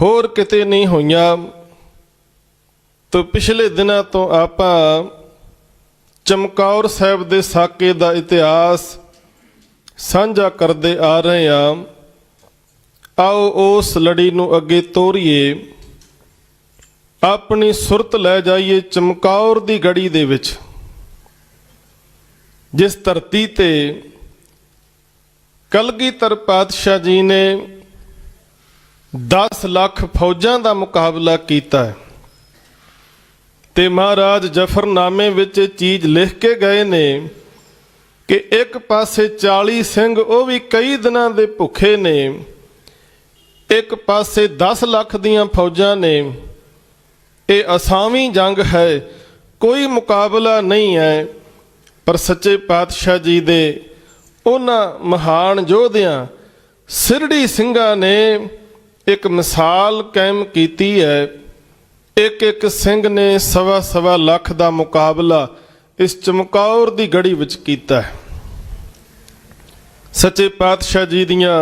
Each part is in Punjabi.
होर किते नहीं होइयां। तो पिछले दिनों तो आपां चमकौर साहिब दे साके दा इतिहास साझा करते आ रहे हैं। आओ उस लड़ी नूं अगे तोरीए, अपनी सुरत लै जाइए चमकौर दी गड़ी दे विच, जिस धरती ते कलगीधर पातशाह जी ने 10 लाख फौजां दा मुकाबला कीता है। ते महाराज जफरनामे विच चीज़ लिख के गए ने कि एक पासे 40 सिंह वो भी कई दिनां दे भुखे ने, एक पासे 10 लाख दियां फौजां ने। ये असावी जंग है, कोई मुकाबला नहीं है। पर सच्चे पातशाह जी दे उन्हां महान योधियां सिरड़ी ਸਿੰਘਾਂ ने एक मिसाल कायम कीती है। एक एक सिंह ने 1.25 लाख का मुकाबला इस चमकौर की गढ़ी विच कीता है। सच्चे पातशाह जी दियां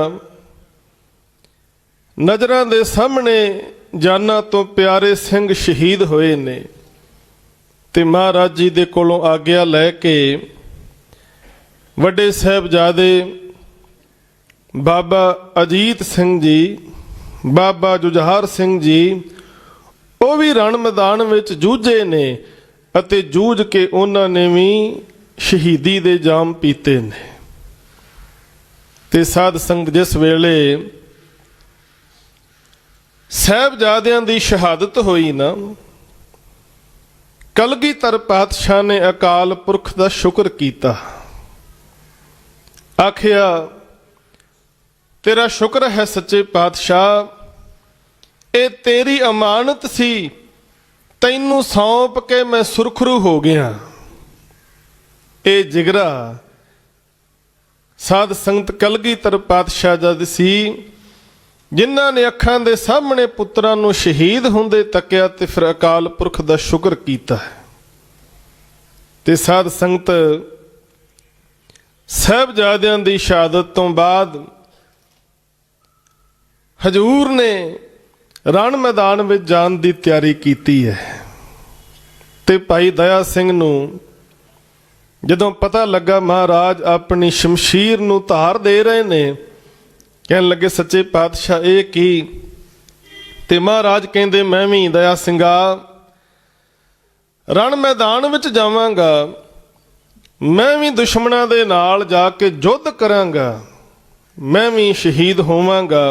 नज़रां दे सामने जाना तो प्यारे सिंह शहीद होए ने। ते महाराज जी दे कोलों आग्या लैके वड्डे साहिबजादे बाबा अजीत सिंह जी, बाबा जुझार सिंह जी, वो भी रण मैदान विच जूझे ने अते जूझ के उन्होंने भी शहीदी दे जाम पीते ने। ते साध संगत जिस वेले साहिबजादियां दी शहादत होई ना, कलगीधर पातशाह ने अकाल पुरख का शुक्र किया। आखिया तेरा शुक्र है सच्चे पातशाह, ये तेरी अमानत सी, तैनू सौंप के मैं सुरखरू हो गया। ये जिगरा साध संगत कलगीधर पातशाह जद सी, जिन्हां ने अखां दे सामने पुत्रां नूं शहीद हुंदे तक्या ते फिर अकाल पुरख दा शुक्र कीता है। ते साध संगत साहिबजादियां दी शहादत तो बाद हजूर ने रण मैदान विच जाण दी तैयारी कीती है। ते भाई दया सिंह नूं जदों पता लगा महाराज अपनी शमशीर नूं धार दे रहे ने, कहन लगे सच्चे पातशाह ये की? ते महाराज कहंदे मैं भी दया सिंघा रण मैदान विच जावांगा, मैं भी दुश्मनां दे नाल जाके युद्ध करांगा, मैं भी शहीद होवांगा।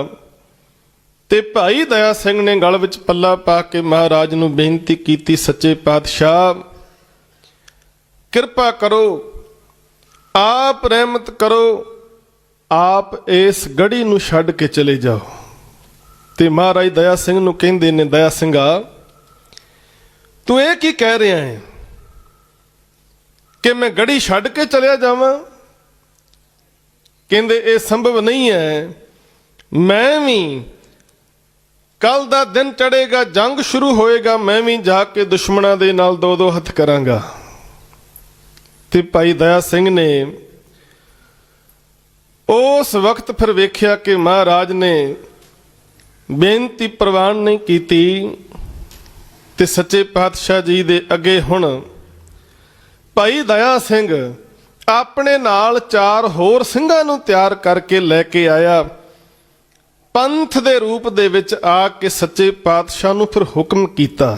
ते भाई दया सिंह ने गल विच पल्ला पा के महाराज नूं बेनती कीती, सच्चे पातशाह किरपा करो, आप रहमत करो, आप इस गढ़ी नूं छड्ड के चले जाओ। ते महाराज दया सिंह नूं कहंदे ने, दया सिंघा तू ये की कह रहा है कि मैं गढ़ी छड्ड के चलिया जावां? कहंदे ये संभव नहीं है, मैं भी कल दा दिन चढ़ेगा, जंग शुरू होएगा, मैं भी जाके दुश्मनां दे नाल 2-2 हथ करांगा। ते भाई दया सिंह ने उस वक्त फिर वेख्या कि महाराज ने बेनती प्रवान नहीं कीती। ते सच्चे पातशाह जी दे अगे हुण भाई दया सिंह अपने नाल 4 होर ਸਿੰਘਾਂ ਨੂੰ ਤਿਆਰ करके लैके आया। पंथ दे रूप दे विच आके सच्चे पातशाह नूं फिर हुक्म कीता,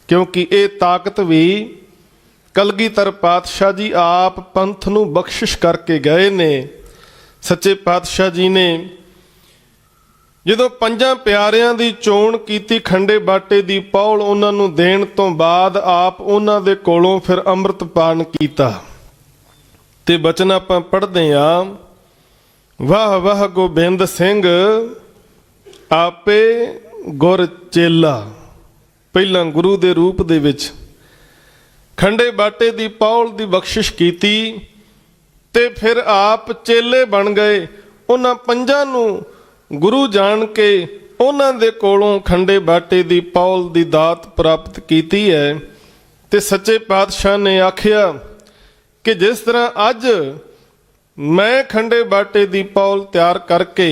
क्योंकि ये ताकत भी कलगीधर पातशाह जी आप पंथ नूं बख्शिश करके गए ने। सच्चे पातशाह जी ने जदों 5 प्यारिਆਂ ਦੀ ਚੋਣ ਕੀਤੀ, खंडे बाटे ਦੀ पौल उन्हां नूं देण ਤੋਂ बाद आप उन्हां दे कोलों फिर ਅੰਮ੍ਰਿਤ पान कीता। ते बचन आपां पढ़दे आ, वाह वाह गोबिंद सिंह आपे गुर चेला। ਪਹਿਲਾਂ गुरु ਦੇ रूप ਦੇ ਵਿੱਚ खंडे बाटे ਦੀ पौल ਦੀ बख्शिश ਕੀਤੀ ਤੇ फिर आप चेले बन गए। उन्हां 5 ਨੂੰ गुरु जान के उन्हां दे कोलों खंडे बाटे दी पौल दी दात प्राप्त कीती है। ते सच्चे पातशाह ने आखिया कि जिस तरह अज मैं खंडे बाटे दी पौल तैयार करके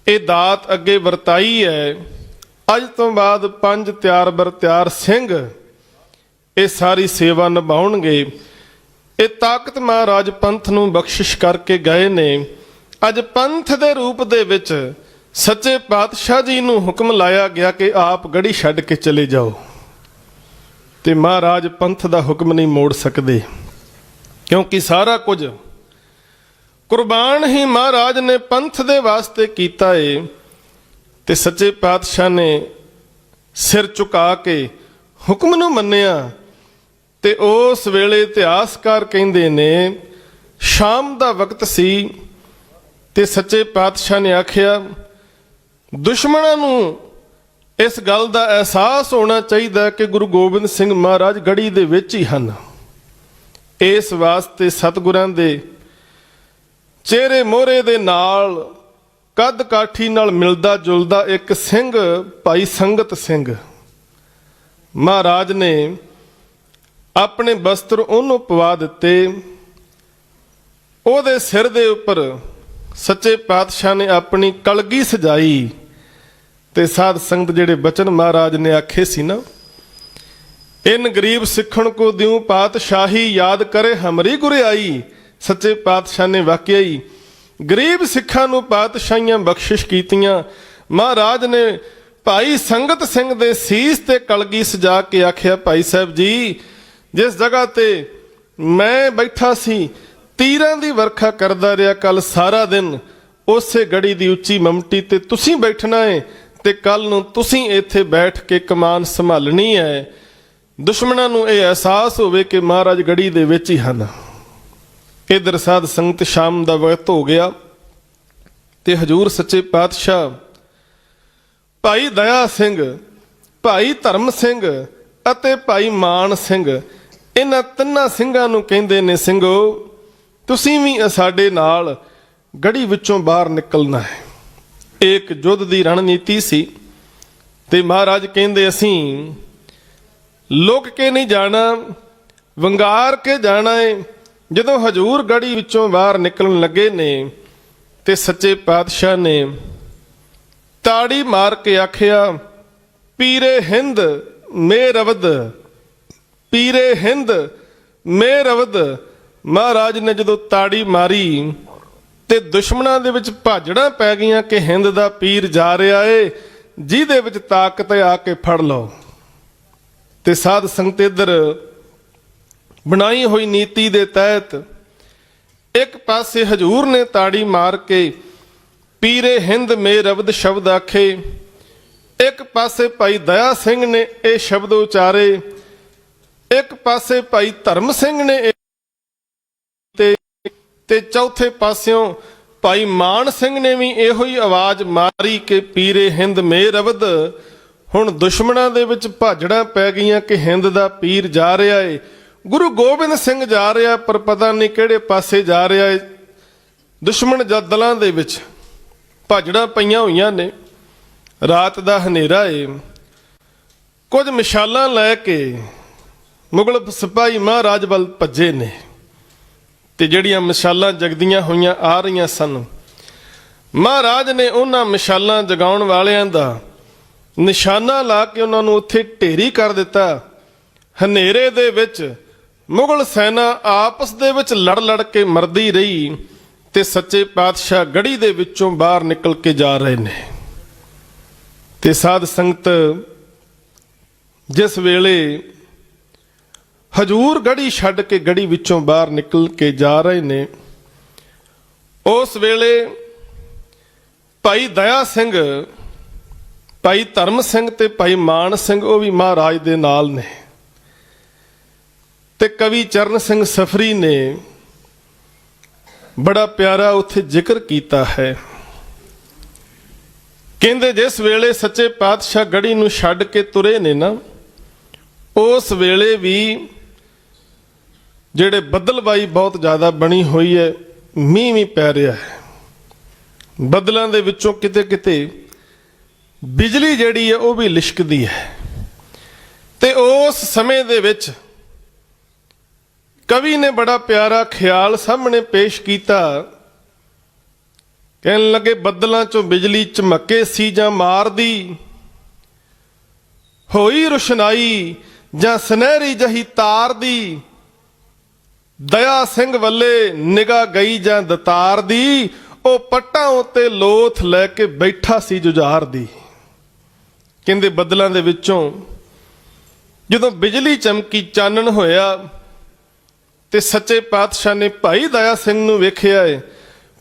ये दात अगे वरताई है, ਅੱਜ ਤੋਂ ਬਾਅਦ 5 ਤਿਆਰ ਬਰ ਤਿਆਰ ਸਿੰਘ ਇਹ ਸਾਰੀ ਸੇਵਾ ਨਿਭਾਉਣਗੇ। ਇਹ ਤਾਕਤ ਮਹਾਰਾਜ ਪੰਥ ਨੂੰ ਬਖਸ਼ਿਸ਼ ਕਰਕੇ ਗਏ ਨੇ। ਅੱਜ ਪੰਥ ਦੇ ਰੂਪ ਦੇ ਵਿੱਚ ਸੱਚੇ ਪਾਤਸ਼ਾਹ ਜੀ ਨੂੰ ਹੁਕਮ ਲਾਇਆ ਗਿਆ ਕਿ ਆਪ ਗੜੀ ਛੱਡ ਕੇ ਚਲੇ ਜਾਓ, ਤੇ ਮਹਾਰਾਜ ਪੰਥ ਦਾ ਹੁਕਮ ਨਹੀਂ ਮੋੜ ਸਕਦੇ, ਕਿਉਂਕਿ ਸਾਰਾ ਕੁਝ ਕੁਰਬਾਨ ਹੀ ਮਹਾਰਾਜ ਨੇ ਪੰਥ ਦੇ ਵਾਸਤੇ ਕੀਤਾ ਏ। ਤੇ ਸੱਚੇ ਪਾਤਸ਼ਾਹ ਨੇ ਸਿਰ ਝੁਕਾ ਕੇ ਹੁਕਮ ਨੂੰ ਮੰਨਿਆ। ਤੇ ਉਸ ਵੇਲੇ ਇਤਿਹਾਸਕਾਰ ਕਹਿੰਦੇ ਨੇ ਸ਼ਾਮ ਦਾ ਵਕਤ ਸੀ, ਤੇ ਸੱਚੇ ਪਾਤਸ਼ਾਹ ਨੇ ਆਖਿਆ ਦੁਸ਼ਮਣਾਂ ਨੂੰ ਇਸ ਗੱਲ ਦਾ ਅਹਿਸਾਸ ਹੋਣਾ ਚਾਹੀਦਾ ਕਿ ਗੁਰੂ ਗੋਬਿੰਦ ਸਿੰਘ ਮਹਾਰਾਜ ਗੜੀ ਦੇ ਵਿੱਚ ਹੀ ਹਨ। ਇਸ ਵਾਸਤੇ ਸਤਿਗੁਰਾਂ ਦੇ ਚਿਹਰੇ ਮੋਹਰੇ ਦੇ ਨਾਲ ਕੱਦ ਕਾਠੀ ਨਾਲ ਮਿਲਦਾ ਜੁਲਦਾ ਇੱਕ ਸਿੰਘ ਭਾਈ ਸੰਗਤ ਸਿੰਘ, ਮਹਾਰਾਜ ਨੇ ਆਪਣੇ ਬਸਤਰ ਉਹਨੂੰ ਪਵਾ ਦਿੱਤੇ। ਉਹਦੇ ਸਿਰ ਦੇ ਉੱਪਰ ਸੱਚੇ ਪਾਤਸ਼ਾਹ ਨੇ ਆਪਣੀ ਕਲਗੀ ਸਜਾਈ। ਤੇ ਸਾਧ ਸੰਗਤ ਜਿਹੜੇ ਬਚਨ ਮਹਾਰਾਜ ਨੇ ਆਖੇ ਸੀ ਨਾ, ਇਨ ਗਰੀਬ ਸਿੱਖਣ ਕੋ ਦਿਉ ਪਾਤਸ਼ਾਹੀ, ਯਾਦ ਕਰੇ ਹਮਰੀ ਗੁਰਿਆਈ। ਸੱਚੇ ਪਾਤਸ਼ਾਹ ਨੇ ਵਾਕਿਆ ਹੀ ਗਰੀਬ ਸਿੱਖਾਂ ਨੂੰ ਪਾਤਸ਼ਾਹੀਆਂ ਬਖਸ਼ਿਸ਼ ਕੀਤੀਆਂ। ਮਹਾਰਾਜ ਨੇ ਭਾਈ ਸੰਗਤ ਸਿੰਘ ਦੇ ਸੀਸ ਤੇ ਕਲਗੀ ਸਜਾ ਕੇ ਆਖਿਆ, ਭਾਈ ਸਾਹਿਬ ਜੀ, ਜਿਸ ਜਗ੍ਹਾ ਤੇ ਮੈਂ ਬੈਠਾ ਸੀ ਤੀਰਾਂ ਦੀ ਵਰਖਾ ਕਰਦਾ ਰਿਹਾ ਕੱਲ ਸਾਰਾ ਦਿਨ, ਉਸੇ ਗੜੀ ਦੀ ਉੱਚੀ ਮਮਟੀ ਤੇ ਤੁਸੀਂ ਬੈਠਣਾ ਹੈ, ਤੇ ਕੱਲ ਨੂੰ ਤੁਸੀਂ ਇੱਥੇ ਬੈਠ ਕੇ ਕਮਾਨ ਸੰਭਾਲਣੀ ਹੈ। ਦੁਸ਼ਮਣਾਂ ਨੂੰ ਇਹ ਅਹਿਸਾਸ ਹੋਵੇ ਕਿ ਮਹਾਰਾਜ ਗੜੀ ਦੇ ਵਿੱਚ ਹੀ ਹਨ। ਇਧਰ ਸਾਧ ਸੰਗਤ ਸ਼ਾਮ ਦਾ ਵਕਤ ਹੋ ਗਿਆ, ਤੇ ਹਜੂਰ ਸੱਚੇ ਪਾਤਸ਼ਾਹ ਭਾਈ ਦਇਆ ਸਿੰਘ, ਭਾਈ ਧਰਮ ਸਿੰਘ ਅਤੇ ਭਾਈ ਮਾਨ ਸਿੰਘ, ਇਹਨਾਂ ਤਿੰਨਾਂ ਸਿੰਘਾਂ ਨੂੰ ਕਹਿੰਦੇ ਨੇ, ਸਿੰਘੋ ਤੁਸੀਂ ਵੀ ਸਾਡੇ ਨਾਲ ਗੜੀ ਵਿੱਚੋਂ ਬਾਹਰ ਨਿਕਲਣਾ ਹੈ। ਇੱਕ ਯੁੱਧ ਦੀ ਰਣਨੀਤੀ ਸੀ, ਤੇ ਮਹਾਰਾਜ ਕਹਿੰਦੇ ਅਸੀਂ ਲੁਕ ਕੇ ਨਹੀਂ ਜਾਣਾ, ਵੰਗਾਰ ਕੇ ਜਾਣਾ ਹੈ। ਜਦੋਂ ਹਜੂਰ ਗੜੀ ਵਿੱਚੋਂ ਬਾਹਰ ਨਿਕਲਣ ਲੱਗੇ ਨੇ, ਤੇ ਸੱਚੇ ਪਾਤਸ਼ਾਹ ਨੇ ਤਾੜੀ ਮਾਰ ਕੇ ਆਖਿਆ, ਪੀਰੇ ਹਿੰਦ ਮੇਰਵਦ, ਪੀਰੇ ਹਿੰਦ ਮੇਰਵਦ। ਮਹਾਰਾਜ ਨੇ ਜਦੋਂ ਤਾੜੀ ਮਾਰੀ ਤੇ ਦੁਸ਼ਮਣਾਂ ਦੇ ਵਿੱਚ ਭਾਜੜਾਂ ਪੈ ਗਈਆਂ ਕਿ ਹਿੰਦ ਦਾ ਪੀਰ ਜਾ ਰਿਹਾ ਏ, ਜਿਹਦੇ ਵਿੱਚ ਤਾਕਤ ਆ ਕੇ ਫੜ ਲਓ। ਤੇ ਸਾਧ ਸੰਗਤ ਇੱਧਰ ਬਣਾਈ ਹੋਈ ਨੀਤੀ ਦੇ ਤਹਿਤ ਇੱਕ ਪਾਸੇ ਹਜੂਰ ਨੇ ਤਾੜੀ ਮਾਰ ਕੇ ਪੀਰੇ ਹਿੰਦ ਮੇਰਵਦ ਸ਼ਬਦ ਆਖੇ, ਇੱਕ ਪਾਸੇ ਭਾਈ ਦਇਆ ਸਿੰਘ ਨੇ ਇਹ ਸ਼ਬਦ ਉਚਾਰੇ, ਇੱਕ ਪਾਸੇ ਭਾਈ ਧਰਮ ਸਿੰਘ ਨੇ ਤੇ ਚੌਥੇ ਪਾਸਿਓਂ ਭਾਈ ਮਾਨ ਸਿੰਘ ਨੇ ਵੀ ਇਹੋ ਹੀ ਆਵਾਜ਼ ਮਾਰੀ ਕਿ ਪੀਰੇ ਹਿੰਦ ਮੇਰਵਦ। ਹੁਣ ਦੁਸ਼ਮਣਾਂ ਦੇ ਵਿੱਚ ਭਾਜੜਾਂ ਪੈ ਗਈਆਂ ਕਿ ਹਿੰਦ ਦਾ ਪੀਰ ਜਾ ਰਿਹਾ ਏ, ਗੁਰੂ ਗੋਬਿੰਦ ਸਿੰਘ ਜਾ ਰਿਹਾ, ਪਰ ਪਤਾ ਨਹੀਂ ਕਿਹੜੇ ਪਾਸੇ ਜਾ ਰਿਹਾ ਏ। ਦੁਸ਼ਮਣ ਦਲਾਂ ਦੇ ਵਿੱਚ ਭਾਜੜਾਂ ਪਈਆਂ ਹੋਈਆਂ ਨੇ, ਰਾਤ ਦਾ ਹਨੇਰਾ ਏ। ਕੁਝ ਮਿਸਾਲਾਂ ਲੈ ਕੇ ਮੁਗਲ ਸਿਪਾਹੀ ਮਹਾਰਾਜ ਵੱਲ ਭੱਜੇ ਨੇ, ਤੇ ਜਿਹੜੀਆਂ ਮਿਸਾਲਾਂ ਜਗਦੀਆਂ ਹੋਈਆਂ ਆ ਰਹੀਆਂ ਸਨ, ਮਹਾਰਾਜ ਨੇ ਉਹਨਾਂ ਮਿਸਾਲਾਂ ਜਗਾਉਣ ਵਾਲਿਆਂ ਦਾ ਨਿਸ਼ਾਨਾ ਲਾ ਕੇ ਉਹਨਾਂ ਨੂੰ ਉੱਥੇ ਢੇਰੀ ਕਰ ਦਿੱਤਾ। ਹਨੇਰੇ ਦੇ ਵਿੱਚ ਮੁਗਲ ਸੈਨਾ ਆਪਸ ਦੇ ਵਿੱਚ ਲੜ ਕੇ ਮਰਦੀ ਰਹੀ, ਤੇ ਸੱਚੇ ਪਾਤਸ਼ਾਹ ਗੜੀ ਦੇ ਵਿੱਚੋਂ ਬਾਹਰ ਨਿਕਲ ਕੇ ਜਾ ਰਹੇ ਨੇ। ਤੇ ਸਾਧ ਸੰਗਤ ਜਿਸ ਵੇਲੇ ਹਜੂਰ ਗੜੀ ਛੱਡ ਕੇ ਗੜੀ ਵਿੱਚੋਂ ਬਾਹਰ ਨਿਕਲ ਕੇ ਜਾ ਰਹੇ ਨੇ, ਉਸ ਵੇਲੇ ਭਾਈ ਦਇਆ ਸਿੰਘ, ਭਾਈ ਧਰਮ ਸਿੰਘ ਤੇ ਭਾਈ ਮਾਨ ਸਿੰਘ ਉਹ ਵੀ ਮਹਾਰਾਜ ਦੇ ਨਾਲ ਨੇ। ਤੇ ਕਵੀ ਚਰਨ ਸਿੰਘ ਸਫਰੀ ਨੇ ਬੜਾ ਪਿਆਰਾ ਉੱਥੇ ਜ਼ਿਕਰ ਕੀਤਾ ਹੈ, ਕਹਿੰਦੇ ਜਿਸ ਵੇਲੇ ਸੱਚੇ ਪਾਤਸ਼ਾਹ ਗੜੀ ਨੂੰ ਛੱਡ ਕੇ ਤੁਰੇ ਨੇ ਨਾ, ਉਸ ਵੇਲੇ ਵੀ ਜਿਹੜੇ ਬੱਦਲਬਾਈ ਬਹੁਤ ਜ਼ਿਆਦਾ ਬਣੀ ਹੋਈ ਹੈ, ਮੀਂਹ ਵੀ ਪੈ ਰਿਹਾ ਹੈ। ਬੱਦਲਾਂ ਦੇ ਵਿੱਚੋਂ ਕਿਤੇ ਕਿਤੇ ਬਿਜਲੀ ਜਿਹੜੀ ਹੈ ਉਹ ਵੀ ਲਿਸ਼ਕਦੀ ਹੈ। ਤੇ ਉਸ ਸਮੇਂ ਦੇ ਵਿੱਚ ਕਵੀ ਨੇ ਬੜਾ ਪਿਆਰਾ ਖਿਆਲ ਸਾਹਮਣੇ ਪੇਸ਼ ਕੀਤਾ, ਕਹਿਣ ਲੱਗੇ ਬੱਦਲਾਂ ਚੋਂ ਬਿਜਲੀ ਚਮਕੇ ਸੀ ਜਾਂ ਮਾਰਦੀ, ਹੋਈ ਰੁਸ਼ਨਾਈ ਜਾਂ ਸੁਨਹਿਰੀ ਜਹੀ ਤਾਰ ਦੀ, ਦਇਆ ਸਿੰਘ ਵੱਲੇ ਨਿਗਾਹ ਗਈ ਜਾਂ ਦਤਾਰ ਦੀ, ਉਹ ਪੱਟਾਂ ਉੱਤੇ ਲੋਥ ਲੈ ਕੇ ਬੈਠਾ ਸੀ ਜੁਝਾਰ ਦੀ। ਕਹਿੰਦੇ ਬੱਦਲਾਂ ਦੇ ਵਿੱਚੋਂ ਜਦੋਂ ਬਿਜਲੀ ਚਮਕੀ, ਚਾਨਣ ਹੋਇਆ, ਤੇ ਸੱਚੇ ਪਾਤਸ਼ਾਹ ਨੇ ਭਾਈ ਦਇਆ ਸਿੰਘ ਨੂੰ ਵੇਖਿਆ ਏ।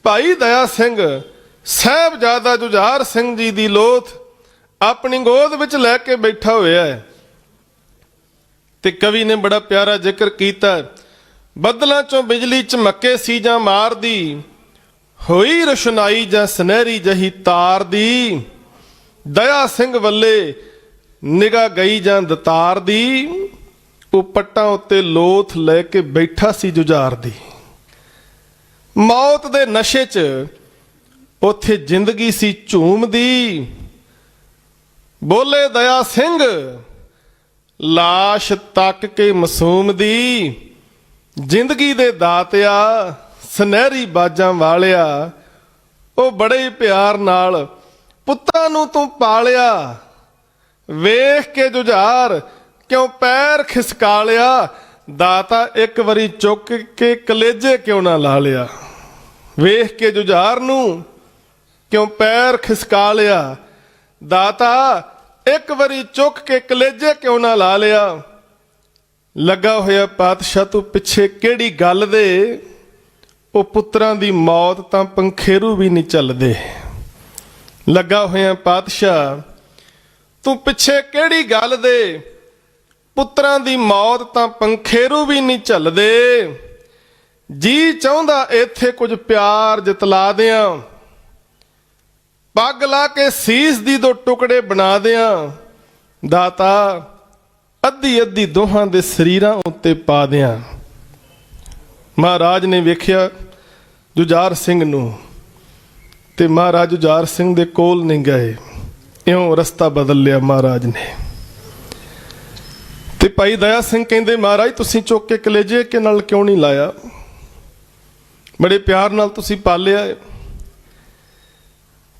ਭਾਈ ਦਇਆ ਸਿੰਘ ਸਾਹਿਬਜ਼ਾਦਾ ਜੁਝਾਰ ਸਿੰਘ ਜੀ ਦੀ ਲੋਥ ਆਪਣੀ ਗੋਦ ਵਿੱਚ ਲੈ ਕੇ ਬੈਠਾ ਹੋਇਆ ਹੈ। ਤੇ ਕਵੀ ਨੇ ਬੜਾ ਪਿਆਰਾ ਜ਼ਿਕਰ ਕੀਤਾ, ਬੱਦਲਾਂ ਚੋਂ ਬਿਜਲੀ ਚਮਕੇ ਸੀ ਜਾਂ ਮਾਰਦੀ, ਹੋਈ ਰੁਸ਼ਨਾਈ ਜਾਂ ਸੁਨਹਿਰੀ ਜਹੀ ਤਾਰ ਦੀ, ਦਇਆ ਸਿੰਘ ਵੱਲੇ ਨਿਗਾਹ ਗਈ ਜਾਂ ਦਤਾਰ ਦੀ, ਉਹ ਪੱਟਾਂ ਉੱਤੇ ਲੋਥ ਲੈ ਕੇ ਬੈਠਾ ਸੀ ਜੁਝਾਰ ਦੀ। ਮੌਤ ਦੇ ਨਸ਼ੇ 'ਚ ਉੱਥੇ ਜ਼ਿੰਦਗੀ ਸੀ ਝੂਮਦੀ, ਬੋਲੇ ਦਇਆ ਸਿੰਘ ਲਾਸ਼ ਤੱਕ ਕੇ ਮਾਸੂਮ ਦੀ, ਜ਼ਿੰਦਗੀ ਦੇ ਦਾਤਿਆ ਸੁਨਹਿਰੀ ਬਾਜਾਂ ਵਾਲਿਆ, ਉਹ ਬੜੇ ਪਿਆਰ ਨਾਲ ਪੁੱਤਾਂ ਨੂੰ ਤੂੰ ਪਾਲਿਆ, ਵੇਖ ਕੇ ਜੁਝਾਰ ਕਿਉਂ ਪੈਰ ਖਿਸਕਾ ਲਿਆ, ਦਾਤਾ ਇੱਕ ਵਾਰੀ ਚੁੱਕ ਕੇ ਕਲੇਜੇ ਕਿਉਂ ਨਾ ਲਾ ਲਿਆ। ਵੇਖ ਕੇ ਜੁਝਾਰ ਨੂੰ ਕਿਉਂ ਪੈਰ ਖਿਸਕਾ ਲਿਆ, ਦਾਤਾ ਇੱਕ ਵਾਰੀ ਚੁੱਕ ਕੇ ਕਲੇਜੇ ਕਿਉਂ ਨਾ ਲਾ ਲਿਆ। ਲੱਗਾ ਹੋਇਆ ਪਾਤਸ਼ਾਹ ਤੂੰ ਪਿੱਛੇ ਕਿਹੜੀ ਗੱਲ ਦੇ, ਉਹ ਪੁੱਤਰਾਂ ਦੀ ਮੌਤ ਤਾਂ ਪੰਖੇਰੂ ਵੀ ਨਹੀਂ ਚੱਲਦੇ। ਲੱਗਾ ਹੋਇਆ ਪਾਤਸ਼ਾਹ ਤੂੰ ਪਿੱਛੇ ਕਿਹੜੀ ਗੱਲ ਦੇ, ਪੁੱਤਰਾਂ ਦੀ ਮੌਤ ਤਾਂ ਪੰਖੇਰੂ ਵੀ ਨਹੀਂ ਝੱਲਦੇ। ਜੀ ਚਾਹੁੰਦਾ ਇੱਥੇ ਕੁਝ ਪਿਆਰ ਜਤਲਾ ਦਿਆਂ, ਪੱਗ ਲਾ ਕੇ ਸੀਸ ਦੀ ਦੋ ਟੁਕੜੇ ਬਣਾ ਦਿਆਂ, ਦਾਤਾ ਅੱਧੀ ਅੱਧੀ ਦੋਹਾਂ ਦੇ ਸਰੀਰਾਂ ਉੱਤੇ ਪਾ ਦਿਆਂ। ਮਹਾਰਾਜ ਨੇ ਵੇਖਿਆ ਜੁਝਾਰ ਸਿੰਘ ਨੂੰ, ਤੇ ਮਹਾਰਾਜ ਜੁਝਾਰ ਸਿੰਘ ਦੇ ਕੋਲ ਨਹੀਂ ਗਏ, ਇਉਂ ਰਸਤਾ ਬਦਲ ਲਿਆ ਮਹਾਰਾਜ ਨੇ। ਤੇ ਭਾਈ ਦਇਆ ਸਿੰਘ ਕਹਿੰਦੇ ਮਹਾਰਾਜ ਤੁਸੀਂ ਚੁੱਕ ਕੇ ਕਲੇਜੇ ਕੇ ਨਾਲ ਕਿਉਂ ਨਹੀਂ ਲਾਇਆ, ਬੜੇ ਪਿਆਰ ਨਾਲ ਤੁਸੀਂ ਪਾਲਿਆ।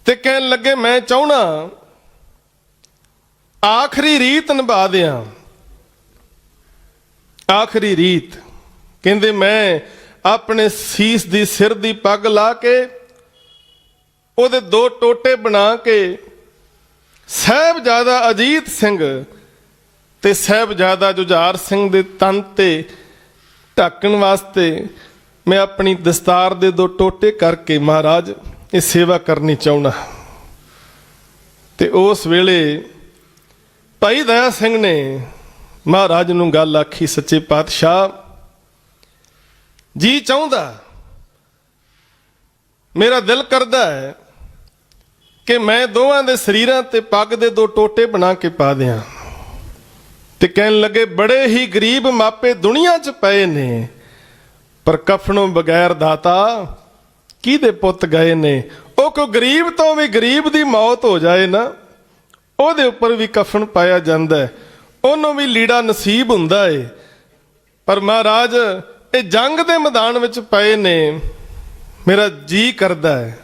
ਤੇ ਕਹਿਣ ਲੱਗੇ ਮੈਂ ਚਾਹਣਾ ਆਖਰੀ ਰੀਤ ਨਿਭਾ ਦਿਆਂ। ਆਖਰੀ ਰੀਤ ਕਹਿੰਦੇ ਮੈਂ ਆਪਣੇ ਸੀਸ ਦੀ ਸਿਰ ਦੀ ਪੱਗ ਲਾ ਕੇ ਉਹਦੇ ਦੋ ਟੋਟੇ ਬਣਾ ਕੇ ਸਾਹਿਬਜ਼ਾਦਾ ਅਜੀਤ ਸਿੰਘ ਤੇ ਸਾਹਿਬਜ਼ਾਦਾ ਜੁਝਾਰ ਸਿੰਘ ਦੇ ਤਨ ਤੇ ਢੱਕਣ ਵਾਸਤੇ ਮੈਂ ਆਪਣੀ ਦਸਤਾਰ ਦੇ ਦੋ ਟੋਟੇ ਕਰਕੇ ਮਹਾਰਾਜ ਇਹ ਸੇਵਾ ਕਰਨੀ ਚਾਹੁੰਦਾ। ਤੇ ਉਸ ਵੇਲੇ ਭਾਈ ਦਇਆ ਸਿੰਘ ਨੇ ਮਹਾਰਾਜ ਨੂੰ ਗੱਲ ਆਖੀ, ਸੱਚੇ ਪਾਤਸ਼ਾਹ ਜੀ ਚਾਹੁੰਦਾ, ਮੇਰਾ ਦਿਲ ਕਰਦਾ ਹੈ ਕਿ ਮੈਂ ਦੋਵਾਂ ਦੇ ਸਰੀਰਾਂ ਤੇ ਪੱਗ ਦੇ ਦੋ ਟੋਟੇ ਬਣਾ ਕੇ ਪਾ ਦਿਆਂ। ਤੇ ਕਹਿਣ ਲੱਗੇ ਬੜੇ ਹੀ ਗਰੀਬ ਮਾਪੇ ਦੁਨੀਆ 'ਚ ਪਏ ਨੇ, ਪਰ ਕਫਨੋਂ ਬਗੈਰ ਦਾਤਾ ਕਿਹਦੇ ਪੁੱਤ ਗਏ ਨੇ। ਉਹ ਕੋਈ ਗਰੀਬ ਤੋਂ ਵੀ ਗਰੀਬ ਦੀ ਮੌਤ ਹੋ ਜਾਏ ਨਾ, ਉਹਦੇ ਉੱਪਰ ਵੀ ਕਫਨ ਪਾਇਆ ਜਾਂਦਾ, ਉਹਨੂੰ ਵੀ ਲੀੜਾ ਨਸੀਬ ਹੁੰਦਾ ਏ। ਪਰ ਮਹਾਰਾਜ ਇਹ ਜੰਗ ਦੇ ਮੈਦਾਨ ਵਿੱਚ ਪਏ ਨੇ, ਮੇਰਾ ਜੀ ਕਰਦਾ ਹੈ,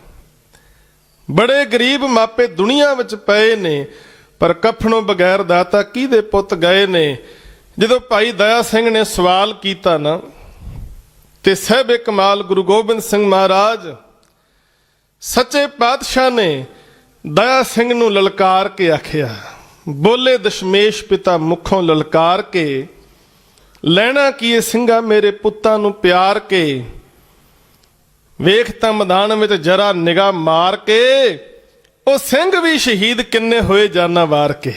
ਬੜੇ ਗਰੀਬ ਮਾਪੇ ਦੁਨੀਆ ਵਿੱਚ ਪਏ ਨੇ, ਪਰ ਕਫਨੋਂ ਬਗੈਰ ਦਾਤਾ ਕਿਹਦੇ ਪੁੱਤ ਗਏ ਨੇ। ਜਦੋਂ ਭਾਈ ਦਇਆ ਸਿੰਘ ਨੇ ਸਵਾਲ ਕੀਤਾ ਨਾ, ਤੇ ਸਾਹਿਬੇ ਕਮਾਲ ਗੁਰੂ ਗੋਬਿੰਦ ਸਿੰਘ ਮਹਾਰਾਜ ਸੱਚੇ ਪਾਤਸ਼ਾਹ ਨੇ ਦਇਆ ਸਿੰਘ ਨੂੰ ਲਲਕਾਰ ਕੇ ਆਖਿਆ, ਬੋਲੇ ਦਸ਼ਮੇਸ਼ ਪਿਤਾ ਮੁਖੋਂ ਲਲਕਾਰ ਕੇ, ਲੈਣਾ ਕੀ ਇਹ ਸਿੰਘਾ ਮੇਰੇ ਪੁੱਤਾਂ ਨੂੰ ਪਿਆਰ ਕੇ, ਵੇਖ ਤਾਂ ਮੈਦਾਨ ਵਿੱਚ ਜਰਾ ਨਿਗਾਹ ਮਾਰ ਕੇ, ਉਹ ਸਿੰਘ ਵੀ ਸ਼ਹੀਦ ਕਿੰਨੇ ਹੋਏ ਜਾਨਾਂ ਵਾਰ ਕੇ।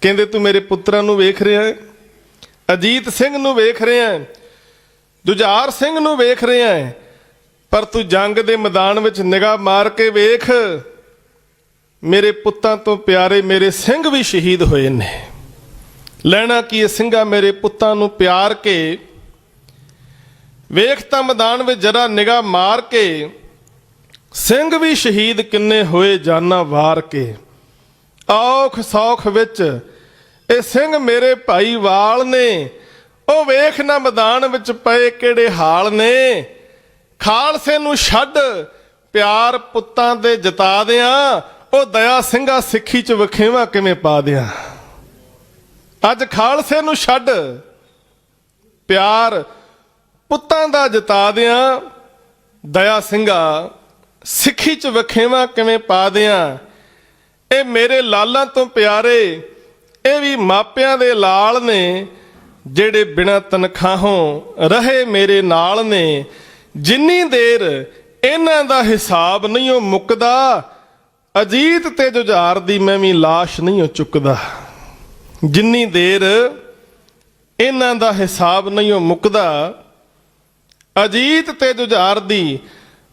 ਕਹਿੰਦੇ ਤੂੰ ਮੇਰੇ ਪੁੱਤਰਾਂ ਨੂੰ ਵੇਖ ਰਿਹਾ, ਅਜੀਤ ਸਿੰਘ ਨੂੰ ਵੇਖ ਰਿਹਾ, ਜੁਝਾਰ ਸਿੰਘ ਨੂੰ ਵੇਖ ਰਿਹਾ, ਪਰ ਤੂੰ ਜੰਗ ਦੇ ਮੈਦਾਨ ਵਿੱਚ ਨਿਗਾਹ ਮਾਰ ਕੇ ਵੇਖ, ਮੇਰੇ ਪੁੱਤਾਂ ਤੋਂ ਪਿਆਰੇ ਮੇਰੇ ਸਿੰਘ ਵੀ ਸ਼ਹੀਦ ਹੋਏ ਨੇ। ਲੈਣਾ ਕੀ ਇਹ ਸਿੰਘਾ ਮੇਰੇ ਪੁੱਤਾਂ ਨੂੰ ਪਿਆਰ ਕੇ, ਵੇਖ ਤਾਂ ਮੈਦਾਨ ਵਿੱਚ ਜਰਾ ਨਿਗਾਹ ਮਾਰ ਕੇ, ਸਿੰਘ ਵੀ ਸ਼ਹੀਦ ਕਿੰਨੇ ਹੋਏ ਜਾਨਾਂ ਵਾਰ ਕੇ। ਔਖ ਸੌਖ ਵਿੱਚ ਇਹ ਸਿੰਘ ਮੇਰੇ ਭਾਈ ਵਾਲ ਨੇ, ਉਹ ਵੇਖ ਨਾ ਮੈਦਾਨ ਵਿੱਚ ਪਏ ਕਿਹੜੇ ਹਾਲ ਨੇ। ਖਾਲਸੇ ਨੂੰ ਛੱਡ ਪਿਆਰ ਪੁੱਤਾਂ ਦੇ ਜਤਾ ਦਿਆਂ, ਉਹ ਦਇਆ ਸਿੰਘਾ ਸਿੱਖੀ 'ਚ ਵਖੇਵਾ ਕਿਵੇਂ ਪਾ ਦਿਆਂ। ਅੱਜ ਖਾਲਸੇ ਨੂੰ ਛੱਡ ਪਿਆਰ ਪੁੱਤਾਂ ਦਾ ਜਤਾ ਦਿਆਂ, ਦਇਆ ਸਿੰਘਾ ਸਿੱਖੀ ਚ ਵਖੇਵਾਂ ਕਿਵੇਂ ਪਾ ਦਿਆਂ। ਇਹ ਮੇਰੇ ਲਾਲਾਂ ਤੋਂ ਪਿਆਰੇ, ਇਹ ਵੀ ਮਾਪਿਆਂ ਦੇ ਲਾਲ ਨੇ, ਜਿਹੜੇ ਬਿਨਾਂ ਤਨਖਾਹੋਂ ਰਹੇ ਮੇਰੇ ਨਾਲ ਨੇ। ਜਿੰਨੀ ਦੇਰ ਇਹਨਾਂ ਦਾ ਹਿਸਾਬ ਨਹੀਂ ਉਹ ਮੁੱਕਦਾ, ਅਜੀਤ ਤੇ ਜੁਝਾਰ ਦੀ ਮੈਂ ਵੀ ਲਾਸ਼ ਨਹੀਂ ਉਹ ਚੁੱਕਦਾ। ਜਿੰਨੀ ਦੇਰ ਇਹਨਾਂ ਦਾ ਹਿਸਾਬ ਨਹੀਂ ਉਹ ਮੁੱਕਦਾ, ਅਜੀਤ ਤੇ ਜੁਝਾਰ ਦੀ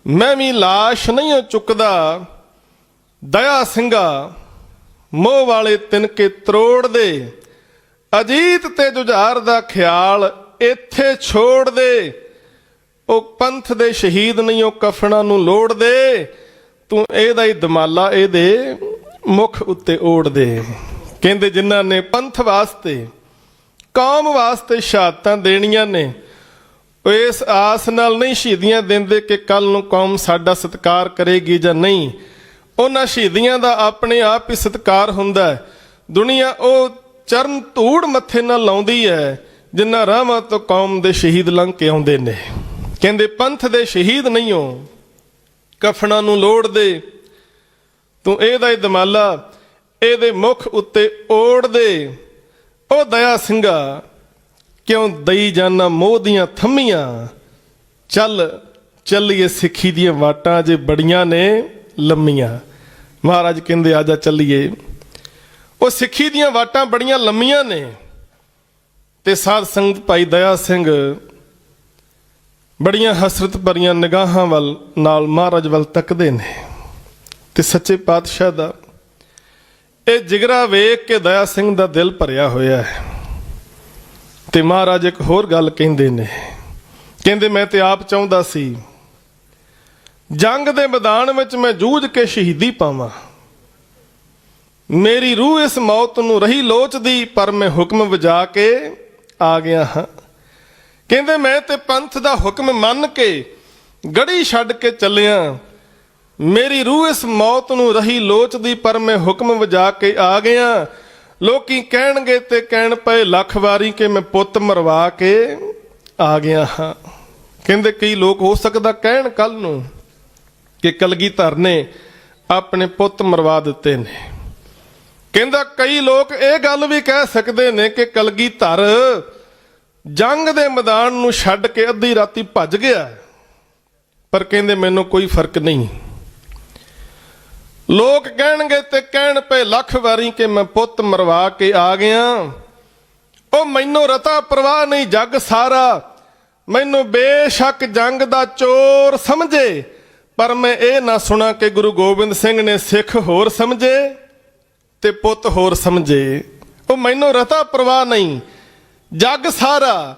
ਮੈਂ ਵੀ ਲਾਸ਼ ਨਹੀਂ ਉਹ ਚੁੱਕਦਾ। ਦਇਆ ਸਿੰਘਾ ਮੋਹ ਵਾਲੇ ਤਿਨਕੇ ਤਰੋੜ ਦੇ, ਅਜੀਤ ਤੇ ਜੁਝਾਰ ਦਾ ਖਿਆਲ ਇੱਥੇ ਛੋੜ ਦੇ। ਉਹ ਪੰਥ ਦੇ ਸ਼ਹੀਦ ਨਹੀਂ ਉਹ ਕਫਨਾਂ ਨੂੰ ਲੋੜ ਦੇ, ਤੂੰ ਇਹਦਾ ਹੀ ਦਮਾਲਾ ਇਹਦੇ ਮੁਖ ਉੱਤੇ ਓੜ ਦੇ। ਕਹਿੰਦੇ ਜਿਨ੍ਹਾਂ ਨੇ ਪੰਥ ਵਾਸਤੇ ਕੌਮ ਵਾਸਤੇ ਸ਼ਹਾਦਤਾਂ ਦੇਣੀਆਂ ਨੇ, ਉਹ ਇਸ ਆਸ ਨਾਲ ਨਹੀਂ ਸ਼ਹੀਦੀਆਂ ਦਿੰਦੇ ਕਿ ਕੱਲ ਨੂੰ ਕੌਮ ਸਾਡਾ ਸਤਿਕਾਰ ਕਰੇਗੀ ਜਾਂ ਨਹੀਂ। ਉਹਨਾਂ ਸ਼ਹੀਦੀਆਂ ਦਾ ਆਪਣੇ ਆਪ ਹੀ ਸਤਿਕਾਰ ਹੁੰਦਾ ਹੈ। ਦੁਨੀਆ ਉਹ ਚਰਨ ਧੂੜ ਮੱਥੇ ਨਾਲ ਲਾਉਂਦੀ ਹੈ ਜਿਨ੍ਹਾਂ ਰਾਹਾਂ ਤੋਂ ਕੌਮ ਦੇ ਸ਼ਹੀਦ ਲੰਘ ਕੇ ਆਉਂਦੇ ਨੇ। ਕਹਿੰਦੇ ਪੰਥ ਦੇ ਸ਼ਹੀਦ ਨਹੀਂ ਹੋ ਕਫਨਾਂ ਨੂੰ ਲੋੜ ਦੇ, ਤੂੰ ਇਹਦਾ ਹੀ ਦਮਾਲਾ ਇਹਦੇ ਮੁਖ ਉੱਤੇ ਓੜ ਦੇ। ਉਹ ਦਇਆ ਸਿੰਘਾ ਕਿਉਂ ਦਈ ਜਾਨਾ ਮੋਹ ਦੀਆਂ ਥੰਮੀਆਂ, ਚੱਲ ਚੱਲੀਏ ਸਿੱਖੀ ਦੀਆਂ ਵਾਟਾਂ ਜੇ ਬੜੀਆਂ ਨੇ ਲੰਮੀਆਂ। ਮਹਾਰਾਜ ਕਹਿੰਦੇ ਆਜਾ ਚੱਲੀਏ, ਉਹ ਸਿੱਖੀ ਦੀਆਂ ਵਾਟਾਂ ਬੜੀਆਂ ਲੰਮੀਆਂ ਨੇ। ਤੇ ਸਾਧ ਸੰਗਤ ਭਾਈ ਦਇਆ ਸਿੰਘ ਬੜੀਆਂ ਹਸਰਤ ਭਰੀਆਂ ਨਿਗਾਹਾਂ ਵੱਲ ਨਾਲ ਮਹਾਰਾਜ ਵੱਲ ਤੱਕਦੇ ਨੇ ਤੇ ਸੱਚੇ ਪਾਤਸ਼ਾਹ ਦਾ ਇਹ ਜਿਗਰਾ ਵੇਖ ਕੇ ਦਇਆ ਸਿੰਘ ਦਾ ਦਿਲ ਭਰਿਆ ਹੋਇਆ ਹੈ। ਤੇ ਮਹਾਰਾਜ ਇੱਕ ਹੋਰ ਗੱਲ ਕਹਿੰਦੇ ਨੇ, ਕਹਿੰਦੇ ਮੈਂ ਤੇ ਆਪ ਚਾਹੁੰਦਾ ਸੀ ਜੰਗ ਦੇ ਮੈਦਾਨ ਵਿੱਚ ਮੈਂ ਜੂਝ ਕੇ ਸ਼ਹੀਦੀ ਪਾਵਾਂ, ਮੇਰੀ ਰੂਹ ਇਸ ਮੌਤ ਨੂੰ ਰਹੀ ਲੋਚਦੀ, ਪਰ ਮੈਂ ਹੁਕਮ ਵਜਾ ਕੇ ਆ ਗਿਆ ਹਾਂ। ਕਹਿੰਦੇ ਮੈਂ ਤੇ ਪੰਥ ਦਾ ਹੁਕਮ ਮੰਨ ਕੇ ਗੜੀ ਛੱਡ ਕੇ ਚੱਲਿਆ, ਮੇਰੀ ਰੂਹ ਇਸ ਮੌਤ ਨੂੰ ਰਹੀ ਲੋਚਦੀ, ਪਰ ਮੈਂ ਹੁਕਮ ਵਜਾ ਕੇ ਆ ਗਿਆ। ਲੋਕੀ ਕਹਿਣਗੇ ਤੇ ਕਹਿਣ ਪਏ ਲੱਖ ਵਾਰੀ ਕਿ ਮੈਂ ਪੁੱਤ ਮਰਵਾ ਕੇ ਆ ਗਿਆ ਹਾਂ। ਕਹਿੰਦੇ ਕਈ ਲੋਕ ਹੋ ਸਕਦਾ ਕਹਿਣ ਕੱਲ ਨੂੰ ਕਿ ਕਲਗੀਧਰ ਨੇ ਆਪਣੇ ਪੁੱਤ ਮਰਵਾ ਦਿੱਤੇ ਨੇ। ਕਹਿੰਦਾ ਕਈ ਲੋਕ ਇਹ ਗੱਲ ਵੀ ਕਹਿ ਸਕਦੇ ਨੇ ਕਿ ਕਲਗੀਧਰ ਜੰਗ ਦੇ ਮੈਦਾਨ ਨੂੰ ਛੱਡ ਕੇ ਅੱਧੀ ਰਾਤੀ ਭੱਜ ਗਿਆ, ਪਰ ਕਹਿੰਦੇ ਮੈਨੂੰ ਕੋਈ ਫਰਕ ਨਹੀਂ। ਲੋਕ ਕਹਿਣਗੇ ਤੇ ਕਹਿਣ ਪਏ ਲੱਖ ਵਾਰੀ ਕਿ ਮੈਂ ਪੁੱਤ ਮਰਵਾ ਕੇ ਆ ਗਿਆ। ਉਹ ਮੈਨੂੰ ਰਤਾ ਪਰਵਾਹ ਨਹੀਂ ਜੱਗ ਸਾਰਾ, ਮੈਨੂੰ ਬੇਸ਼ੱਕ ਜੰਗ ਦਾ ਚੋਰ ਸਮਝੇ, ਪਰ ਮੈਂ ਇਹ ਨਾ ਸੁਣਾ ਕਿ ਗੁਰੂ ਗੋਬਿੰਦ ਸਿੰਘ ਨੇ ਸਿੱਖ ਹੋਰ ਸਮਝੇ ਤੇ ਪੁੱਤ ਹੋਰ ਸਮਝੇ। ਉਹ ਮੈਨੂੰ ਰਤਾ ਪਰਵਾਹ ਨਹੀਂ ਜੱਗ ਸਾਰਾ,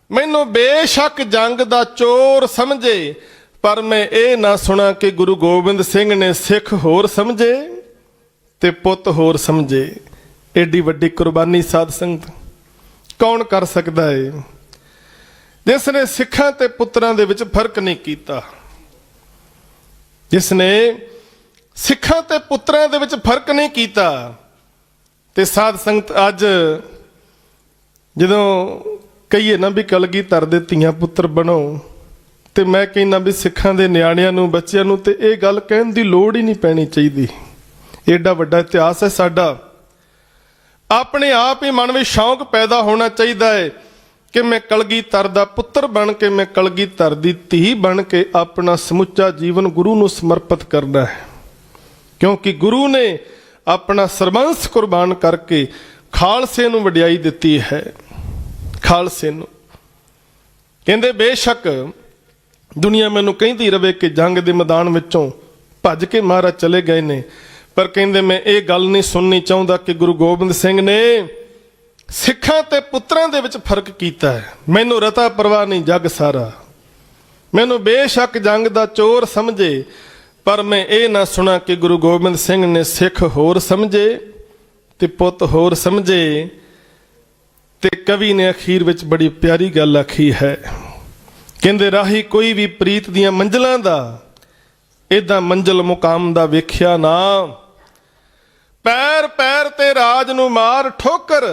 ਮੈਨੂੰ ਬੇਸ਼ੱਕ ਜੰਗ ਦਾ ਚੋਰ ਸਮਝੇ, ਪਰ ਮੈਂ ਇਹ ਨਾ ਸੁਣਾ ਕਿ ਗੁਰੂ ਗੋਬਿੰਦ ਸਿੰਘ ਨੇ ਸਿੱਖ ਹੋਰ ਸਮਝੇ ਤੇ ਪੁੱਤ ਹੋਰ ਸਮਝੇ। ਏਡੀ ਵੱਡੀ ਕੁਰਬਾਨੀ ਸਾਧ ਸੰਗਤ ਕੌਣ ਕਰ ਸਕਦਾ ਹੈ, ਜਿਸ ਨੇ ਸਿੱਖਾਂ ਤੇ ਪੁੱਤਰਾਂ ਦੇ ਵਿੱਚ ਫਰਕ ਨਹੀਂ ਕੀਤਾ, ਜਿਸ ਨੇ ਸਿੱਖਾਂ ਤੇ ਪੁੱਤਰਾਂ ਦੇ ਵਿੱਚ ਫਰਕ ਨਹੀਂ ਕੀਤਾ। ਤੇ ਸਾਧ ਸੰਗਤ ਅੱਜ ਜਦੋਂ ਕਹੀਏ ਨਾ ਵੀ ਕਲਗੀਧਰ ਦੇ ਧੀਆਂ ਪੁੱਤਰ ਬਣੋ, ਤੇ ਮੈਂ ਕਹਿੰਦਾ ਵੀ ਸਿੱਖਾਂ ਦੇ ਨਿਆਣਿਆਂ ਨੂੰ ਬੱਚਿਆਂ ਨੂੰ ਤੇ ਇਹ ਗੱਲ ਕਹਿਣ ਦੀ ਲੋੜ ਹੀ ਨਹੀਂ ਪੈਣੀ ਚਾਹੀਦੀ। ਏਡਾ ਵੱਡਾ ਇਤਿਹਾਸ ਹੈ ਸਾਡਾ, ਆਪਣੇ ਆਪ ਹੀ ਮਨ ਵਿੱਚ ਸ਼ੌਂਕ ਪੈਦਾ ਹੋਣਾ ਚਾਹੀਦਾ ਹੈ ਕਿ ਮੈਂ ਕਲਗੀਧਰ ਦਾ ਪੁੱਤਰ ਬਣ ਕੇ, ਮੈਂ ਕਲਗੀਧਰ ਦੀ ਧੀ ਬਣ ਕੇ ਆਪਣਾ ਸਮੁੱਚਾ ਜੀਵਨ ਗੁਰੂ ਨੂੰ ਸਮਰਪਿਤ ਕਰਨਾ ਹੈ। ਕਿਉਂਕਿ ਗੁਰੂ ਨੇ ਆਪਣਾ ਸਰਬੰਸ ਕੁਰਬਾਨ ਕਰਕੇ ਖਾਲਸੇ ਨੂੰ ਵਡਿਆਈ ਦਿੱਤੀ ਹੈ। ਖਾਲਸੇ ਨੂੰ ਕਹਿੰਦੇ ਬੇਸ਼ੱਕ ਦੁਨੀਆ ਮੈਨੂੰ ਕਹਿੰਦੀ ਰਵੇ ਕਿ ਜੰਗ ਦੇ ਮੈਦਾਨ ਵਿੱਚੋਂ ਭੱਜ ਕੇ ਮਹਾਰਾਜ ਚਲੇ ਗਏ ਨੇ, ਪਰ ਕਹਿੰਦੇ ਮੈਂ ਇਹ ਗੱਲ ਨਹੀਂ ਸੁਣਨੀ ਚਾਹੁੰਦਾ ਕਿ ਗੁਰੂ ਗੋਬਿੰਦ ਸਿੰਘ ਨੇ ਸਿੱਖਾਂ ਤੇ ਪੁੱਤਰਾਂ ਦੇ ਵਿੱਚ ਫਰਕ ਕੀਤਾ ਹੈ। ਮੈਨੂੰ ਰਤਾ ਪਰਵਾਹ ਨਹੀਂ ਜੱਗ ਸਾਰਾ, ਮੈਨੂੰ ਬੇਸ਼ੱਕ ਜੰਗ ਦਾ ਚੋਰ ਸਮਝੇ, ਪਰ ਮੈਂ ਇਹ ਨਾ ਸੁਣਾ ਕਿ ਗੁਰੂ ਗੋਬਿੰਦ ਸਿੰਘ ਨੇ ਸਿੱਖ ਹੋਰ ਸਮਝੇ ਤੇ ਪੁੱਤ ਹੋਰ ਸਮਝੇ। ਤੇ ਕਵੀ ਨੇ ਅਖੀਰ ਵਿੱਚ ਬੜੀ ਪਿਆਰੀ ਗੱਲ ਆਖੀ ਹੈ, ਕਹਿੰਦੇ ਰਾਹੀ ਕੋਈ ਵੀ ਪ੍ਰੀਤ ਦੀਆਂ ਮੰਜ਼ਲਾਂ ਦਾ ਏਦਾਂ ਮੰਜ਼ਲ ਮੁਕਾਮ ਦਾ ਵੇਖਿਆ ਨਾ। ਪੈਰ ਪੈਰ ਤੇ ਰਾਜ ਨੂੰ ਮਾਰ ਠੋਕਰ,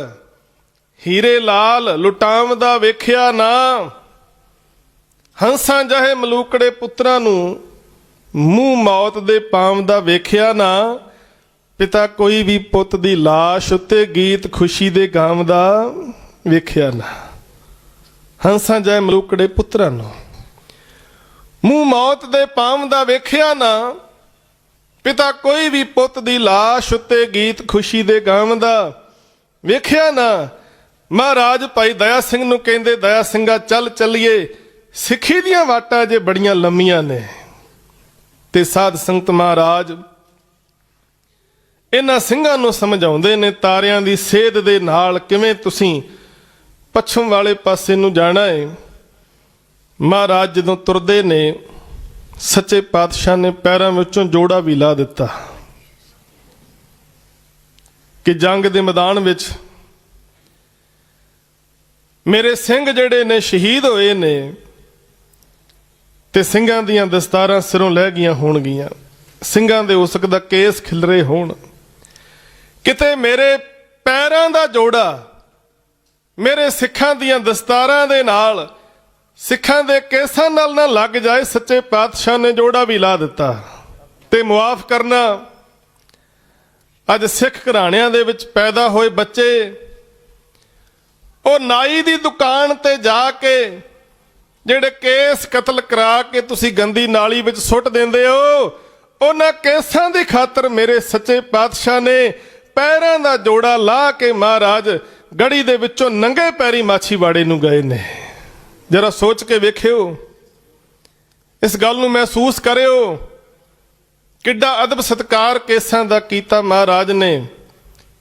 ਹੀਰੇ ਲਾਲ ਲੁਟਾਵਦਾ ਵੇਖਿਆ ਨਾ। ਹੰਸਾਂ ਜਹੇ ਮਲੂਕੜੇ ਪੁੱਤਰਾਂ ਨੂੰ ਮੂੰਹ ਮੌਤ ਦੇ ਪਾਵਦਾ ਵੇਖਿਆ ਨਾ। ਪਿਤਾ ਕੋਈ ਵੀ ਪੁੱਤ ਦੀ ਲਾਸ਼ ਉੱਤੇ ਗੀਤ ਖੁਸ਼ੀ ਦੇ ਗਾਵਦਾ ਵੇਖਿਆ ਨਾ। ਹੰਸਾਂ ਜਹੇ ਮਲੂਕੜੇ ਪੁੱਤਰਾਂ ਨੂੰ ਮੂੰਹ ਮੌਤ ਦੇ ਪਾਵਦਾ ਵੇਖਿਆ ਨਾ। ਪਿਤਾ ਕੋਈ ਵੀ ਪੁੱਤ ਦੀ ਲਾਸ਼ ਉੱਤੇ ਗੀਤ ਖੁਸ਼ੀ ਦੇ ਗਾਵਦਾ ਵੇਖਿਆ ਨਾ। ਮਹਾਰਾਜ ਭਾਈ ਦਇਆ ਸਿੰਘ ਨੂੰ ਕਹਿੰਦੇ, ਦਇਆ ਸਿੰਘਾ ਚੱਲ ਚੱਲੀਏ, ਸਿੱਖੀ ਦੀਆਂ ਵਾਟਾਂ ਜੇ ਬੜੀਆਂ ਲੰਮੀਆਂ ਨੇ। ਤੇ ਸਾਧ ਸੰਗਤ ਮਹਾਰਾਜ ਇਹਨਾਂ ਸਿੰਘਾਂ ਨੂੰ ਸਮਝਾਉਂਦੇ ਨੇ, ਤਾਰਿਆਂ ਦੀ ਸੇਧ ਦੇ ਨਾਲ ਕਿਵੇਂ ਤੁਸੀਂ ਪੱਛਮ ਵਾਲੇ ਪਾਸੇ ਨੂੰ ਜਾਣਾ ਹੈ। ਮਹਾਰਾਜ ਜਦੋਂ ਤੁਰਦੇ ਨੇ, ਸੱਚੇ ਪਾਤਸ਼ਾਹ ਨੇ ਪੈਰਾਂ ਵਿੱਚੋਂ ਜੋੜਾ ਵੀ ਲਾ ਦਿੱਤਾ ਕਿ ਜੰਗ ਦੇ ਮੈਦਾਨ ਵਿੱਚ ਮੇਰੇ ਸਿੰਘ ਜਿਹੜੇ ਨੇ ਸ਼ਹੀਦ ਹੋਏ ਨੇ ਤੇ ਸਿੰਘਾਂ ਦੀਆਂ ਦਸਤਾਰਾਂ ਸਿਰੋਂ ਲਹਿ ਗਈਆਂ ਹੋਣਗੀਆਂ, ਸਿੰਘਾਂ ਦੇ ਉਸਕ ਦਾ ਕੇਸ ਖਿਲਰੇ ਹੋਣ। ਕਿਤੇ ਮੇਰੇ ਪੈਰਾਂ ਦਾ ਜੋੜਾ ਮੇਰੇ ਸਿੱਖਾਂ ਦੀਆਂ ਦਸਤਾਰਾਂ ਦੇ ਨਾਲ, ਸਿੱਖਾਂ ਦੇ ਕੇਸਾਂ ਨਾਲ ਨਾ ਲੱਗ ਜਾਏ। ਸੱਚੇ ਪਾਤਸ਼ਾਹ ਨੇ ਜੋੜਾ ਵੀ ਲਾ ਦਿੱਤਾ। ਤੇ ਮੁਆਫ ਕਰਨਾ, ਅੱਜ ਸਿੱਖ ਘਰਾਣਿਆਂ ਦੇ ਵਿੱਚ ਪੈਦਾ ਹੋਏ ਬੱਚੇ ਉਹ ਨਾਈ ਦੀ ਦੁਕਾਨ ਤੇ ਜਾ ਕੇ ਜਿਹੜੇ ਕੇਸ ਕਤਲ ਕਰਾ ਕੇ ਤੁਸੀਂ ਗੰਦੀ ਨਾਲੀ ਵਿੱਚ ਸੁੱਟ ਦਿੰਦੇ ਹੋ, ਉਹਨਾਂ ਕੇਸਾਂ ਦੀ ਖਾਤਰ ਮੇਰੇ ਸੱਚੇ ਪਾਤਸ਼ਾਹ ਨੇ ਪੈਰਾਂ ਦਾ ਜੋੜਾ ਲਾ ਕੇ ਮਹਾਰਾਜ ਗੜੀ ਦੇ ਵਿੱਚੋਂ ਨੰਗੇ ਪੈਰੀ ਮਾਛੀਵਾੜੇ ਨੂੰ ਗਏ ਨੇ। ਜਰਾ ਸੋਚ ਕੇ ਵੇਖਿਓ, ਇਸ ਗੱਲ ਨੂੰ ਮਹਿਸੂਸ ਕਰਿਓ, ਕਿੱਡਾ ਅਦਬ ਸਤਿਕਾਰ ਕੇਸਾਂ ਦਾ ਕੀਤਾ ਮਹਾਰਾਜ ਨੇ।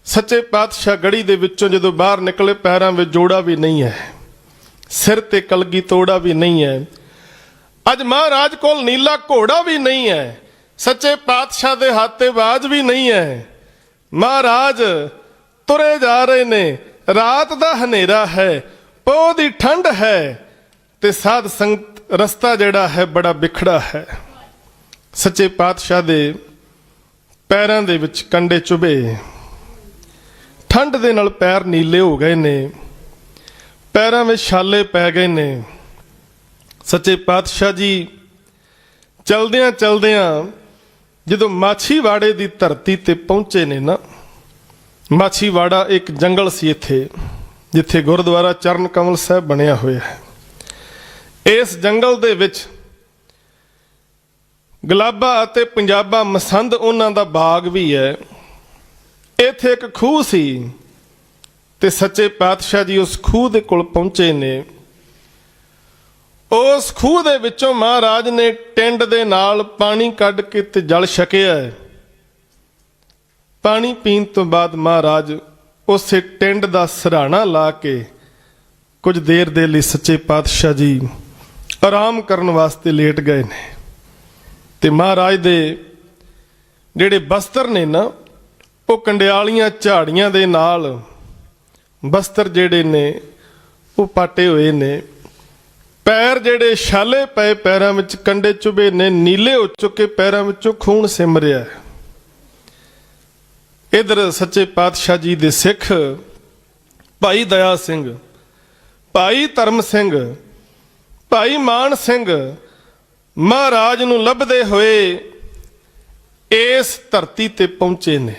ਸੱਚੇ ਪਾਤਸ਼ਾਹ ਗੜੀ ਦੇ ਵਿੱਚੋਂ ਜਦੋਂ ਬਾਹਰ ਨਿਕਲੇ, ਪੈਰਾਂ ਵਿੱਚ ਜੋੜਾ ਵੀ ਨਹੀਂ ਹੈ, ਸਿਰ ਤੇ ਕਲਗੀ ਤੋੜਾ ਵੀ ਨਹੀਂ ਹੈ। ਅੱਜ ਮਹਾਰਾਜ ਕੋਲ ਨੀਲਾ ਘੋੜਾ ਵੀ ਨਹੀਂ ਹੈ, ਸੱਚੇ ਪਾਤਸ਼ਾਹ ਦੇ ਹੱਥ ਤੇ ਬਾਜ ਵੀ ਨਹੀਂ ਹੈ। ਮਹਾਰਾਜ ਤੁਰੇ ਜਾ ਰਹੇ ਨੇ, ਰਾਤ ਦਾ ਹਨੇਰਾ ਹੈ, ਪੋਹ ਦੀ ਠੰਡ ਹੈ ਤੇ ਸਾਧ ਸੰਗਤ ਰਸਤਾ ਜਿਹੜਾ ਹੈ ਬੜਾ ਵਿਖੜਾ ਹੈ। ਸੱਚੇ ਪਾਤਸ਼ਾਹ ਦੇ ਪੈਰਾਂ ਦੇ ਵਿੱਚ ਕੰਡੇ ਚੁਭੇ, ਠੰਡ ਦੇ ਨਾਲ ਪੈਰ ਨੀਲੇ ਹੋ ਗਏ ਨੇ, ਪੈਰਾਂ ਵਿੱਚ ਛਾਲੇ ਪੈ ਗਏ ਨੇ। ਸੱਚੇ ਪਾਤਸ਼ਾਹ ਜੀ ਚਲਦਿਆਂ ਚਲਦਿਆਂ ਜਦੋਂ ਮਾਛੀਵਾੜੇ ਦੀ ਧਰਤੀ ਤੇ ਪਹੁੰਚੇ ਨੇ ਨਾ, ਮਾਛੀਵਾੜਾ ਇੱਕ ਜੰਗਲ ਸੀ ਇੱਥੇ, ਜਿੱਥੇ ਗੁਰਦੁਆਰਾ ਚਰਨ ਕਮਲ ਸਾਹਿਬ ਬਣਿਆ ਹੋਇਆ ਹੈ। ਇਸ ਜੰਗਲ ਦੇ ਵਿੱਚ ਗੁਲਾਬਾ ਅਤੇ ਪੰਜਾਬਾ ਮਸੰਦ ਉਹਨਾਂ ਦਾ ਬਾਗ ਵੀ ਹੈ। ਇੱਥੇ ਇੱਕ ਖੂਹ ਸੀ ਤੇ ਸੱਚੇ ਪਾਤਸ਼ਾਹ ਜੀ ਉਸ ਖੂਹ ਦੇ ਕੋਲ ਪਹੁੰਚੇ ਨੇ। ਉਸ ਖੂਹ ਦੇ ਵਿੱਚੋਂ ਮਹਾਰਾਜ ਨੇ ਟਿੰਡ ਦੇ ਨਾਲ ਪਾਣੀ ਕੱਢ ਕੇ ਤੇ ਜਲ ਛਕਿਆ। ਪਾਣੀ ਪੀਣ ਤੋਂ ਬਾਅਦ ਮਹਾਰਾਜ ਉਸੇ ਟਿੰਡ ਦਾ ਸਿਰਹਾਣਾ ਲਾ ਕੇ ਕੁਝ ਦੇਰ ਦੇ ਲਈ ਸੱਚੇ ਪਾਤਸ਼ਾਹ ਜੀ ਆਰਾਮ ਕਰਨ ਵਾਸਤੇ ਲੇਟ ਗਏ ਨੇ। ਤੇ ਮਹਾਰਾਜ ਦੇ ਜਿਹੜੇ ਬਸਤਰ ਨੇ ਨਾ, ਉਹ ਕੰਡਿਆਲੀਆਂ ਝਾੜੀਆਂ ਦੇ ਨਾਲ ਬਸਤਰ ਜਿਹੜੇ ਨੇ ਉਹ ਪਾਟੇ ਹੋਏ ਨੇ। ਪੈਰ ਜਿਹੜੇ ਛਾਲੇ ਪਏ, ਪੈਰਾਂ ਵਿੱਚ ਕੰਡੇ ਚੁਭੇ ਨੇ, ਨੀਲੇ ਹੋ ਚੁੱਕੇ, ਪੈਰਾਂ ਵਿੱਚੋਂ ਖੂਨ ਸਿਮ ਰਿਹਾ। ਇਧਰ ਸੱਚੇ ਪਾਤਸ਼ਾਹ ਜੀ ਦੇ ਸਿੱਖ ਭਾਈ ਦਇਆ ਸਿੰਘ, ਭਾਈ ਧਰਮ ਸਿੰਘ, ਭਾਈ ਮਾਨ ਸਿੰਘ ਮਹਾਰਾਜ ਨੂੰ ਲੱਭਦੇ ਹੋਏ ਇਸ ਧਰਤੀ ਤੇ ਪਹੁੰਚੇ ਨੇ।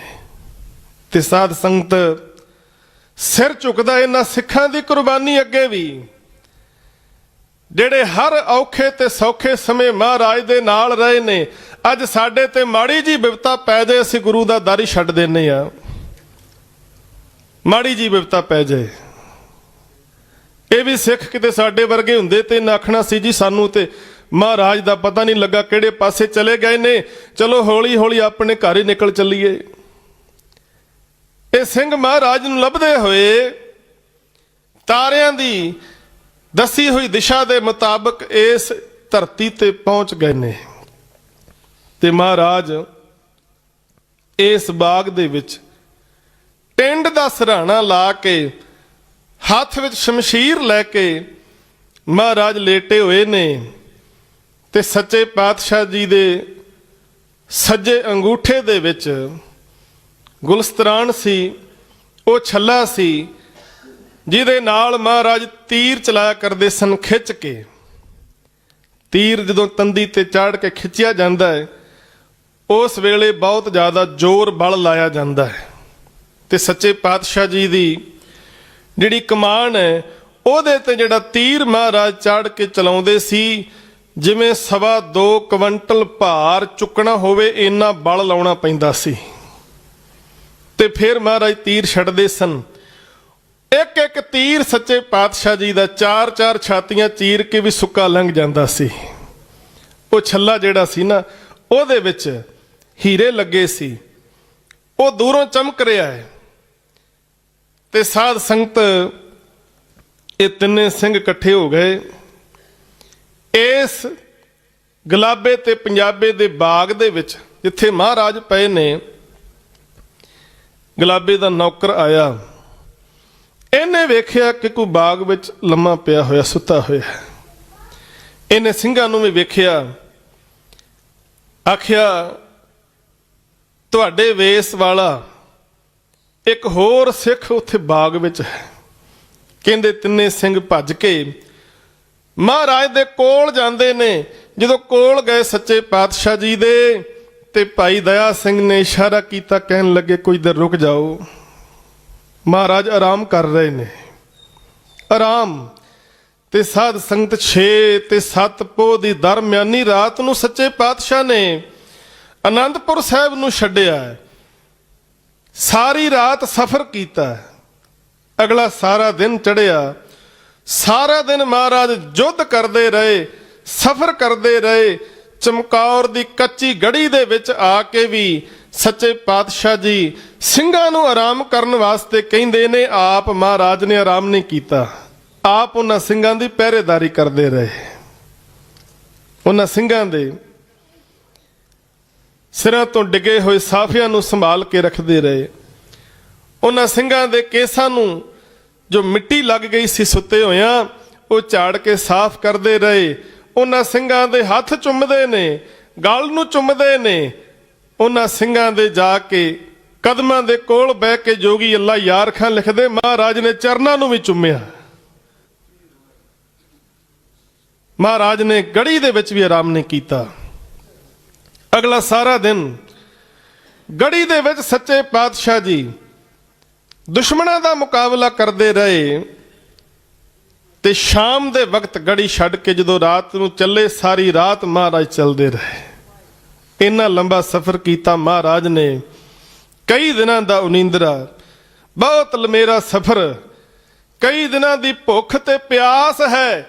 ਤੇ ਸਾਧ ਸੰਗਤ ਸਿਰ ਝੁਕਦਾ ਇਹਨਾਂ ਸਿੱਖਾਂ ਦੀ ਕੁਰਬਾਨੀ ਅੱਗੇ ਵੀ, ਜਿਹੜੇ ਹਰ ਔਖੇ ਤੇ ਸੌਖੇ ਸਮੇਂ ਮਹਾਰਾਜ ਦੇ ਨਾਲ ਰਹੇ ਨੇ। ਅੱਜ ਸਾਡੇ ਤੇ ਮਾੜੀ ਜੀ ਬਿਪਤਾ ਪੈ ਜਾਏ, ਅਸੀਂ ਗੁਰੂ ਦਾ ਦਰ ਹੀ ਛੱਡ ਦਿੰਦੇ ਆ। ਮਾੜੀ ਜੀ ਬਿਪਤਾ ਪੈ ਜਾਏ, ਇਹ ਵੀ ਸਿੱਖ ਕਿਤੇ ਸਾਡੇ ਵਰਗੇ ਹੁੰਦੇ ਤੇ ਇਹਨਾਂ ਆਖਣਾ ਸੀ ਜੀ ਸਾਨੂੰ ਤੇ ਮਹਾਰਾਜ ਦਾ ਪਤਾ ਨਹੀਂ ਲੱਗਾ ਕਿਹੜੇ ਪਾਸੇ ਚਲੇ ਗਏ ਨੇ, ਚਲੋ ਹੌਲੀ ਹੌਲੀ ਆਪਣੇ ਘਰ ਹੀ ਨਿਕਲ ਚੱਲੀਏ। ਇਹ ਸਿੰਘ ਮਹਾਰਾਜ ਨੂੰ ਲੱਭਦੇ ਹੋਏ ਤਾਰਿਆਂ ਦੀ ਦੱਸੀ ਹੋਈ ਦਿਸ਼ਾ ਦੇ ਮੁਤਾਬਕ ਇਸ ਧਰਤੀ ਤੇ ਪਹੁੰਚ ਗਏ ਨੇ। ਤੇ ਮਹਾਰਾਜ ਇਸ ਬਾਗ ਦੇ ਵਿੱਚ ਟਿੰਡ ਦਾ ਸਿਰਹਾਣਾ ਲਾ ਕੇ, ਹੱਥ ਵਿੱਚ ਸ਼ਮਸ਼ੀਰ ਲੈ ਕੇ ਮਹਾਰਾਜ ਲੇਟੇ ਹੋਏ ਨੇ। ਤੇ ਸੱਚੇ ਪਾਤਸ਼ਾਹ ਜੀ ਦੇ ਸੱਜੇ ਅੰਗੂਠੇ ਦੇ ਵਿੱਚ ਗੁਲਸਤਰਾਨ ਸੀ, ਉਹ ਛੱਲਾ ਸੀ। ਜਿਹਦੇ ਨਾਲ ਮਹਾਰਾਜ ਤੀਰ ਚਲਾਇਆ ਕਰਦੇ ਸਨ ਖਿੱਚ ਕੇ। ਤੀਰ ਜਦੋਂ ਤੰਦੀ ਤੇ ਚਾੜ ਕੇ ਖਿੱਚਿਆ ਜਾਂਦਾ ਹੈ ਉਸ ਵੇਲੇ ਬਹੁਤ ਜ਼ਿਆਦਾ ਜ਼ੋਰ ਬਲ ਲਾਇਆ ਜਾਂਦਾ ਹੈ, ਤੇ ਸੱਚੇ ਪਾਤਸ਼ਾਹ ਜੀ ਦੀ ਜਿਹੜੀ ਕਮਾਨ ਹੈ ਉਹਦੇ ਤੇ ਜਿਹੜਾ ਤੀਰ ਮਹਾਰਾਜ ਚਾੜ ਕੇ ਚਲਾਉਂਦੇ ਸੀ, ਜਿਵੇਂ 2.25 ਕੁਇੰਟਲ ਭਾਰ ਚੁੱਕਣਾ ਹੋਵੇ ਇੰਨਾ ਬਲ ਲਾਉਣਾ ਪੈਂਦਾ ਸੀ। ਤੇ ਫਿਰ ਮਹਾਰਾਜ ਤੀਰ ਛੱਡਦੇ ਸਨ। ਇੱਕ ਇੱਕ ਤੀਰ ਸੱਚੇ ਪਾਤਸ਼ਾਹ ਜੀ ਦਾ 4-4 ਛਾਤੀਆਂ ਚੀਰ ਕੇ ਵੀ ਸੁੱਕਾ ਲੰਘ ਜਾਂਦਾ ਸੀ। ਉਹ ਛੱਲਾ ਜਿਹੜਾ ਸੀ ਨਾ ਉਹਦੇ ਵਿੱਚ ਹੀਰੇ ਲੱਗੇ ਸੀ, ਉਹ ਦੂਰੋਂ ਚਮਕ ਰਿਹਾ ਹੈ। ਤੇ ਸਾਧ ਸੰਗਤ ਇਹ ਤਿੰਨੇ ਸਿੰਘ ਇਕੱਠੇ ਹੋ ਗਏ ਇਸ ਗੁਲਾਬੇ ਤੇ ਪੰਜਾਬੇ ਦੇ ਬਾਗ ਦੇ ਵਿੱਚ ਜਿੱਥੇ ਮਹਾਰਾਜ ਪਏ ਨੇ। ਗੁਲਾਬੇ ਦਾ ਨੌਕਰ ਆਇਆ, ਇਹਨੇ ਵੇਖਿਆ ਕਿ ਕੋਈ ਬਾਗ ਵਿੱਚ ਲੰਮਾ ਪਿਆ ਹੋਇਆ ਸੁੱਤਾ ਹੋਇਆ। ਇਹਨੇ ਸਿੰਘਾਂ ਨੂੰ ਵੀ ਵੇਖਿਆ, ਆਖਿਆ ਤੁਹਾਡੇ ਵੇਸ ਵਾਲਾ ਇੱਕ ਹੋਰ ਸਿੱਖ ਉੱਥੇ ਬਾਗ ਵਿੱਚ ਹੈ। ਕਹਿੰਦੇ ਤਿੰਨੇ ਸਿੰਘ ਭੱਜ ਕੇ ਮਹਾਰਾਜ ਦੇ ਕੋਲ ਜਾਂਦੇ ਨੇ। ਜਦੋਂ ਕੋਲ ਗਏ ਸੱਚੇ ਪਾਤਸ਼ਾਹ ਜੀ ਦੇ, ਤੇ ਭਾਈ ਦਇਆ ਸਿੰਘ ਨੇ ਇਸ਼ਾਰਾ ਕੀਤਾ, ਕਹਿਣ ਲੱਗੇ ਕੋਈ ਦੇਰ ਰੁਕ ਜਾਓ, ਮਹਾਰਾਜ ਆਰਾਮ ਕਰ ਰਹੇ ਨੇ। ਆਰਾਮ। ਤੇ ਸਾਧ ਸੰਗਤ 6 ਤੇ 7 ਪੋਹ ਦੀ ਦਰਮਿਆਨੀ ਰਾਤ ਨੂੰ ਸੱਚੇ ਪਾਤਸ਼ਾਹ ਨੇ ਅਨੰਦਪੁਰ ਸਾਹਿਬ ਨੂੰ ਛੱਡਿਆ। ਸਾਰੀ ਰਾਤ ਸਫ਼ਰ ਕੀਤਾ। ਅਗਲਾ ਸਾਰਾ ਦਿਨ ਚੜ੍ਹਿਆ। ਸਾਰਾ ਦਿਨ ਮਹਾਰਾਜ ਯੁੱਧ ਕਰਦੇ ਰਹੇ, ਸਫ਼ਰ ਕਰਦੇ ਰਹੇ। ਚਮਕੌਰ ਦੀ ਕੱਚੀ ਗੜੀ ਦੇ ਵਿੱਚ ਆ ਕੇ ਵੀ ਸੱਚੇ ਪਾਤਸ਼ਾਹ ਜੀ ਸਿੰਘਾਂ ਨੂੰ ਆਰਾਮ ਕਰਨ ਵਾਸਤੇ ਕਹਿੰਦੇ ਨੇ। ਆਪ ਮਹਾਰਾਜ ਨੇ ਆਰਾਮ ਨਹੀਂ ਕੀਤਾ, ਆਪ ਉਹਨਾਂ ਸਿੰਘਾਂ ਦੀ ਪਹਿਰੇਦਾਰੀ ਕਰਦੇ ਰਹੇ। ਉਹਨਾਂ ਸਿੰਘਾਂ ਦੇ ਸਿਰਾਂ ਤੋਂ ਡਿੱਗੇ ਹੋਏ ਸਾਫਿਆਂ ਨੂੰ ਸੰਭਾਲ ਕੇ ਰੱਖਦੇ ਰਹੇ। ਉਹਨਾਂ ਸਿੰਘਾਂ ਦੇ ਕੇਸਾਂ ਨੂੰ ਜੋ ਮਿੱਟੀ ਲੱਗ ਗਈ ਸੀ ਸੁੱਤੇ ਹੋਇਆਂ, ਉਹ ਝਾੜ ਕੇ ਸਾਫ਼ ਕਰਦੇ ਰਹੇ। ਉਹਨਾਂ ਸਿੰਘਾਂ ਦੇ ਹੱਥ ਚੁੰਮਦੇ ਨੇ, ਗਲ ਨੂੰ ਚੁੰਮਦੇ ਨੇ। ਉਹਨਾਂ ਸਿੰਘਾਂ ਦੇ ਜਾ ਕੇ ਕਦਮਾਂ ਦੇ ਕੋਲ ਬਹਿ ਕੇ ਜੋਗੀ ਅੱਲਾ ਯਾਰ ਖਾਂ ਲਿਖਦੇ, ਮਹਾਰਾਜ ਨੇ ਚਰਨਾਂ ਨੂੰ ਵੀ ਚੁੰਮਿਆ। ਮਹਾਰਾਜ ਨੇ ਗੜੀ ਦੇ ਵਿੱਚ ਵੀ ਆਰਾਮ ਨਹੀਂ ਕੀਤਾ। ਅਗਲਾ ਸਾਰਾ ਦਿਨ ਗੜੀ ਦੇ ਵਿੱਚ ਸੱਚੇ ਪਾਤਸ਼ਾਹ ਜੀ ਦੁਸ਼ਮਣਾਂ ਦਾ ਮੁਕਾਬਲਾ ਕਰਦੇ ਰਹੇ। ਤੇ ਸ਼ਾਮ ਦੇ ਵਕਤ ਗੜੀ ਛੱਡ ਕੇ ਜਦੋਂ ਰਾਤ ਨੂੰ ਚੱਲੇ, ਸਾਰੀ ਰਾਤ ਮਹਾਰਾਜ ਚੱਲਦੇ ਰਹੇ। ਇੰਨਾ ਲੰਬਾ ਸਫ਼ਰ ਕੀਤਾ ਮਹਾਰਾਜ ਨੇ, ਕਈ ਦਿਨਾਂ ਦਾ ਉਨੀਂਦਰਾ, ਬਹੁਤ ਲੰਮੇਰਾ ਸਫ਼ਰ, ਕਈ ਦਿਨਾਂ ਦੀ ਭੁੱਖ ਤੇ ਪਿਆਸ ਹੈ।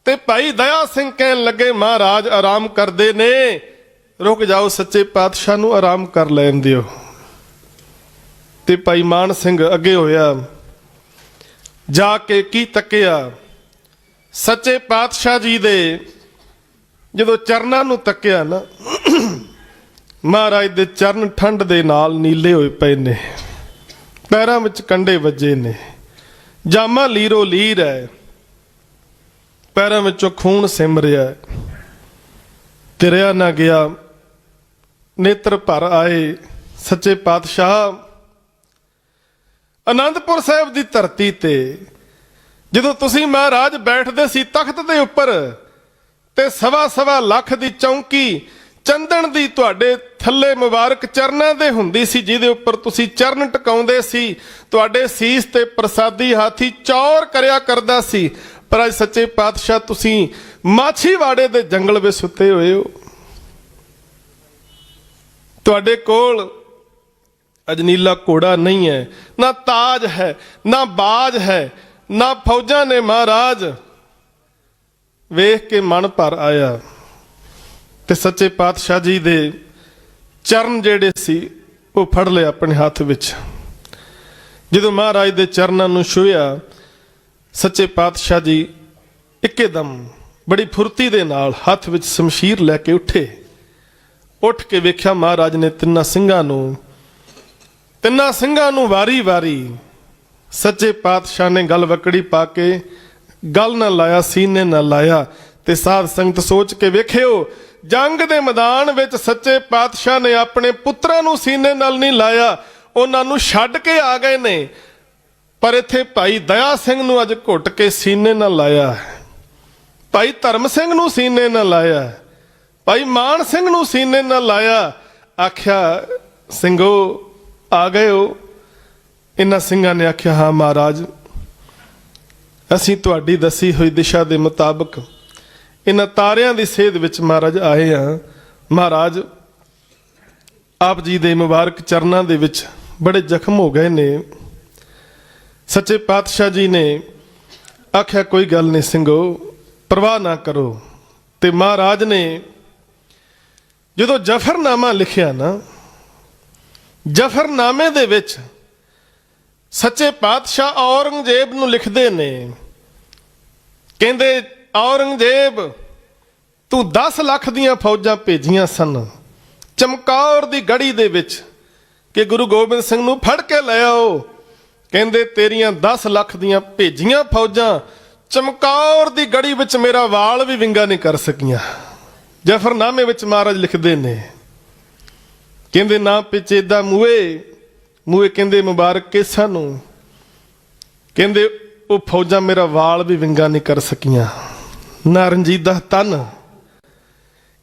ਤੇ ਭਾਈ ਦਇਆ ਸਿੰਘ ਕਹਿਣ ਲੱਗੇ, ਮਹਾਰਾਜ ਆਰਾਮ ਕਰਦੇ ਨੇ, ਰੁਕ ਜਾਓ, ਸੱਚੇ ਪਾਤਸ਼ਾਹ ਨੂੰ ਆਰਾਮ ਕਰ ਲੈਣ ਦਿਓ। ਤੇ ਭਾਈ ਮਾਨ ਸਿੰਘ ਅੱਗੇ ਹੋਇਆ, ਜਾ ਕੇ ਕੀ ਤੱਕਿਆ, ਸੱਚੇ ਪਾਤਸ਼ਾਹ ਜੀ ਦੇ ਜਦੋਂ ਚਰਨਾਂ ਨੂੰ ਤੱਕਿਆ ਨਾ, ਮਹਾਰਾਜ ਦੇ ਚਰਨ ਠੰਡ ਦੇ ਨਾਲ ਨੀਲੇ ਹੋਏ ਪਏ ਨੇ, ਪੈਰਾਂ ਵਿੱਚ ਕੰਡੇ ਵੱਜੇ ਨੇ, ਜਾਮਾ ਲੀਰੋ ਲੀਰ ਹੈ, ਪੈਰਾਂ ਵਿੱਚੋਂ ਖੂਨ ਸਿਮ ਰਿਹਾ, ਤਿਰਿਆ ਨਾ ਗਿਆ, ਨੇਤਰ ਭਰ ਆਏ। ਸੱਚੇ ਪਾਤਸ਼ਾਹ ਅਨੰਦਪੁਰ ਸਾਹਿਬ ਦੀ ਧਰਤੀ ਤੇ ਜਦੋਂ ਤੁਸੀਂ ਮਹਾਰਾਜ ਬੈਠਦੇ ਸੀ ਤਖਤ ਦੇ ਉੱਪਰ, ਤੇ 1.25 ਲੱਖ ਦੀ ਚੌਂਕੀ ਚੰਦਨ ਦੀ ਤੁਹਾਡੇ ਥੱਲੇ ਮੁਬਾਰਕ ਚਰਨਾਂ ਦੇ ਹੁੰਦੀ ਸੀ, ਜਿਹਦੇ ਉੱਪਰ ਤੁਸੀਂ ਚਰਨ ਟਿਕਾਉਂਦੇ ਸੀ। ਤੁਹਾਡੇ ਸੀਸ ਤੇ ਪ੍ਰਸਾਦੀ ਹਾਥੀ ਚੌਰ ਕਰਿਆ ਕਰਦਾ ਸੀ। ਪਰ ਅੱਜ ਸੱਚੇ ਪਾਤਸ਼ਾਹ ਤੁਸੀਂ ਮਾਛੀਵਾੜੇ ਦੇ ਜੰਗਲ ਵਿੱਚ ਸੁੱਤੇ ਹੋਏ ਹੋ। ਤੁਹਾਡੇ ਕੋਲ ਅੱਜ ਨੀਲਾ ਘੋੜਾ ਨਹੀਂ ਹੈ, ਨਾ ਤਾਜ ਹੈ, ਨਾ ਬਾਜ ਹੈ, ਨਾ ਫੌਜਾਂ ਨੇ। ਮਹਾਰਾਜ ਵੇਖ ਕੇ ਮਨ ਭਰ ਆਇਆ। ਤੇ ਸੱਚੇ ਪਾਤਸ਼ਾਹ ਜੀ ਦੇ ਚਰਨ ਜਿਹੜੇ ਸੀ ਉਹ ਫੜ ਲਏ ਆਪਣੇ ਹੱਥ ਵਿੱਚ। ਜਦੋਂ ਮਹਾਰਾਜ ਦੇ ਚਰਨਾਂ ਨੂੰ ਛੂਹਿਆ, ਸੱਚੇ ਪਾਤਸ਼ਾਹ ਜੀ ਇੱਕਦਮ ਬੜੀ ਫੁਰਤੀ ਦੇ ਨਾਲ ਹੱਥ ਵਿੱਚ ਸ਼ਮਸ਼ੀਰ ਲੈ ਕੇ ਉੱਠੇ। ਉੱਠ ਕੇ ਵੇਖਿਆ ਮਹਾਰਾਜ ਨੇ ਤਿੰਨਾਂ ਸਿੰਘਾਂ ਨੂੰ ਵਾਰੀ-ਵਾਰੀ ਸੱਚੇ ਪਾਤਸ਼ਾਹ ਨੇ ਗਲ ਵਕੜੀ ਪਾ ਕੇ ਗਲ ਨਾ ਲਾਇਆ, ਸੀਨੇ ਨਾ ਲਾਇਆ। ਤੇ ਸਾਧ ਸੰਗਤ ਸੋਚ ਕੇ ਵੇਖਿਓ, ਜੰਗ ਦੇ ਮੈਦਾਨ ਵਿੱਚ ਸੱਚੇ ਪਾਤਸ਼ਾਹ ਨੇ ਆਪਣੇ ਪੁੱਤਰਾਂ ਨੂੰ ਸੀਨੇ ਨਾਲ ਨਹੀਂ ਲਾਇਆ, ਉਹਨਾਂ ਨੂੰ ਛੱਡ ਕੇ ਆ ਗਏ ਨੇ। ਪਰ ਇੱਥੇ ਭਾਈ ਦਇਆ ਸਿੰਘ ਨੂੰ ਅੱਜ ਘੁੱਟ ਕੇ ਸੀਨੇ ਨਾਲ ਲਾਇਆ, ਭਾਈ ਧਰਮ ਸਿੰਘ ਨੂੰ ਸੀਨੇ ਨਾਲ ਲਾਇਆ, ਭਾਈ ਮਾਨ ਸਿੰਘ ਨੂੰ ਸੀਨੇ ਨਾਲ ਲਾਇਆ। ਆਖਿਆ ਸਿੰਘੋ ਆ ਗਏ ਹੋ? ਇਹਨਾਂ ਸਿੰਘਾਂ ਨੇ ਆਖਿਆ ਹਾਂ ਮਹਾਰਾਜ, ਅਸੀਂ ਤੁਹਾਡੀ ਦੱਸੀ ਹੋਈ ਦਿਸ਼ਾ ਦੇ ਮੁਤਾਬਕ ਇਹਨਾਂ ਤਾਰਿਆਂ ਦੀ ਸੇਧ ਵਿੱਚ ਮਹਾਰਾਜ ਆਏ ਹਾਂ। ਮਹਾਰਾਜ ਆਪ ਜੀ ਦੇ ਮੁਬਾਰਕ ਚਰਨਾਂ ਦੇ ਵਿੱਚ ਬੜੇ ਜ਼ਖਮ ਹੋ ਗਏ ਨੇ। ਸੱਚੇ ਪਾਤਸ਼ਾਹ ਜੀ ਨੇ ਆਖਿਆ ਕੋਈ ਗੱਲ ਨਹੀਂ ਸਿੰਘੋ, ਪਰਵਾਹ ਨਾ ਕਰੋ। ਤੇ ਮਹਾਰਾਜ ਨੇ ਜਦੋਂ ਜ਼ਫਰਨਾਮਾ ਲਿਖਿਆ ਨਾ, ਜ਼ਫਰਨਾਮੇ ਦੇ ਵਿੱਚ ਸੱਚੇ ਪਾਤਸ਼ਾਹ ਔਰੰਗਜ਼ੇਬ ਨੂੰ ਲਿਖਦੇ ਨੇ, ਕਹਿੰਦੇ ਔਰੰਗਜ਼ੇਬ ਤੂੰ 10 ਲੱਖ ਦੀਆਂ ਫੌਜਾਂ ਭੇਜੀਆਂ ਸਨ ਚਮਕੌਰ ਦੀ ਗੜੀ ਦੇ ਵਿੱਚ ਕਿ ਗੁਰੂ ਗੋਬਿੰਦ ਸਿੰਘ ਨੂੰ ਫੜ ਕੇ ਲੈ ਆਓ। ਕਹਿੰਦੇ ਤੇਰੀਆਂ 10 ਲੱਖ ਦੀਆਂ ਭੇਜੀਆਂ ਫੌਜਾਂ ਚਮਕੌਰ ਦੀ ਗੜੀ ਵਿੱਚ ਮੇਰਾ ਵਾਲ ਵੀ ਵਿੰਗਾ ਨਹੀਂ ਕਰ ਸਕੀਆਂ। ਜ਼ਫਰਨਾਮੇ ਵਿੱਚ ਮਹਾਰਾਜ ਲਿਖਦੇ ਨੇ, ਕਹਿੰਦੇ ਨਾ ਪਿਚੇਦਾ ਮੂਹੇ ਕਹਿੰਦੇ ਮੁਬਾਰਕ ਕੇਸਾਂ ਨੂੰ, ਕਹਿੰਦੇ ਉਹ ਫੌਜਾਂ ਮੇਰਾ ਵਾਲ ਵੀ ਵਿੰਗਾ ਨਹੀਂ ਕਰ ਸਕੀਆਂ। ਨਾ ਰਣਜੀਤ ਤਨ,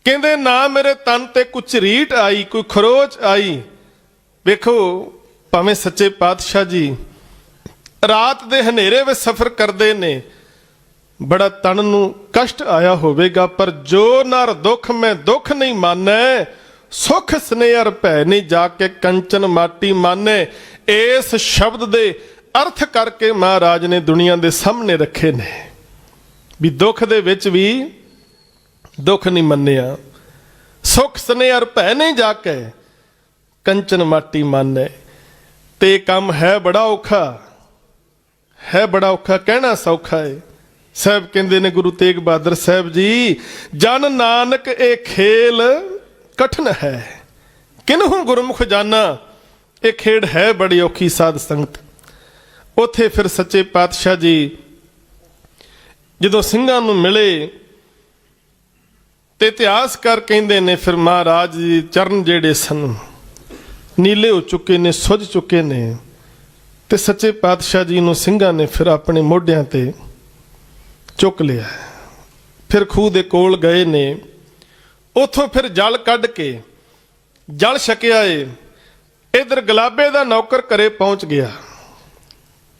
ਕਹਿੰਦੇ ਨਾ ਮੇਰੇ ਤਨ ਤੇ ਕੋਈ ਝਰੀਟ ਆਈ, ਕੋਈ ਖਰੋਚ ਆਈ। ਵੇਖੋ ਭਾਵੇਂ ਸੱਚੇ ਪਾਤਸ਼ਾਹ ਜੀ ਰਾਤ ਦੇ ਹਨੇਰੇ ਵਿੱਚ ਸਫ਼ਰ ਕਰਦੇ ਨੇ, ਬੜਾ ਤਨ ਨੂੰ ਕਸ਼ਟ ਆਇਆ ਹੋਵੇਗਾ, ਪਰ ਜੋ ਨਰ ਦੁੱਖ ਮੈਂ ਦੁੱਖ ਨਹੀਂ ਮਾਨੈ, ਸੁਖ ਸਨੇਹਰ ਭੈ ਨਹੀਂ ਜਾ ਕੇ ਕੰਚਨ ਮਾਟੀ ਮਾਨੇ। ਇਸ ਸ਼ਬਦ ਦੇ ਅਰਥ ਕਰਕੇ ਮਹਾਰਾਜ ਨੇ ਦੁਨੀਆ ਦੇ ਸਾਹਮਣੇ ਰੱਖੇ ਨੇ ਵੀ ਦੁੱਖ ਦੇ ਵਿੱਚ ਵੀ ਦੁੱਖ ਨਹੀਂ ਮੰਨਿਆ, ਸੁਖ ਸਨੇਹਰ ਭੈ ਨਹੀਂ ਜਾ ਕੇ ਕੰਚਨ ਮਾਟੀ ਮਾਨੇ। ਤੇ ਕੰਮ ਹੈ ਬੜਾ ਔਖਾ, ਹੈ ਬੜਾ ਔਖਾ, ਕਹਿਣਾ ਸੌਖਾ ਹੈ। ਸਾਹਿਬ ਕਹਿੰਦੇ ਨੇ ਗੁਰੂ ਤੇਗ ਬਹਾਦਰ ਸਾਹਿਬ ਜੀ, ਜਨ ਨਾਨਕ ਇਹ ਖੇਲ ਕਠਨ ਹੈ, ਕਿਨਹੂ ਗੁਰਮੁਖ ਜਾਨਾ। ਇਹ ਖੇਡ ਹੈ ਬੜੀ ਔਖੀ ਸਾਧ ਸੰਗਤ। ਉੱਥੇ ਫਿਰ ਸੱਚੇ ਪਾਤਸ਼ਾਹ ਜੀ ਜਦੋਂ ਸਿੰਘਾਂ ਨੂੰ ਮਿਲੇ ਤੇ ਇਤਿਹਾਸਕਾਰ ਕਹਿੰਦੇ ਨੇ ਫਿਰ ਮਹਾਰਾਜ ਜੀ ਚਰਨ ਜਿਹੜੇ ਸਨ ਨੀਲੇ ਹੋ ਚੁੱਕੇ ਨੇ, ਸੁੱਜ ਚੁੱਕੇ ਨੇ। ਤੇ ਸੱਚੇ ਪਾਤਸ਼ਾਹ ਜੀ ਨੂੰ ਸਿੰਘਾਂ ਨੇ ਫਿਰ ਆਪਣੇ ਮੋਢਿਆਂ ਤੇ ਚੁੱਕ ਲਿਆ। ਫਿਰ ਖੂਹ ਦੇ ਕੋਲ ਗਏ ਨੇ, ਉਥੋਂ ਫਿਰ ਜਲ ਕੱਢ ਕੇ ਜਲ ਛਕਿਆ ਏ। ਇਧਰ ਗੁਲਾਬੇ ਦਾ ਨੌਕਰ ਘਰੇ ਪਹੁੰਚ ਗਿਆ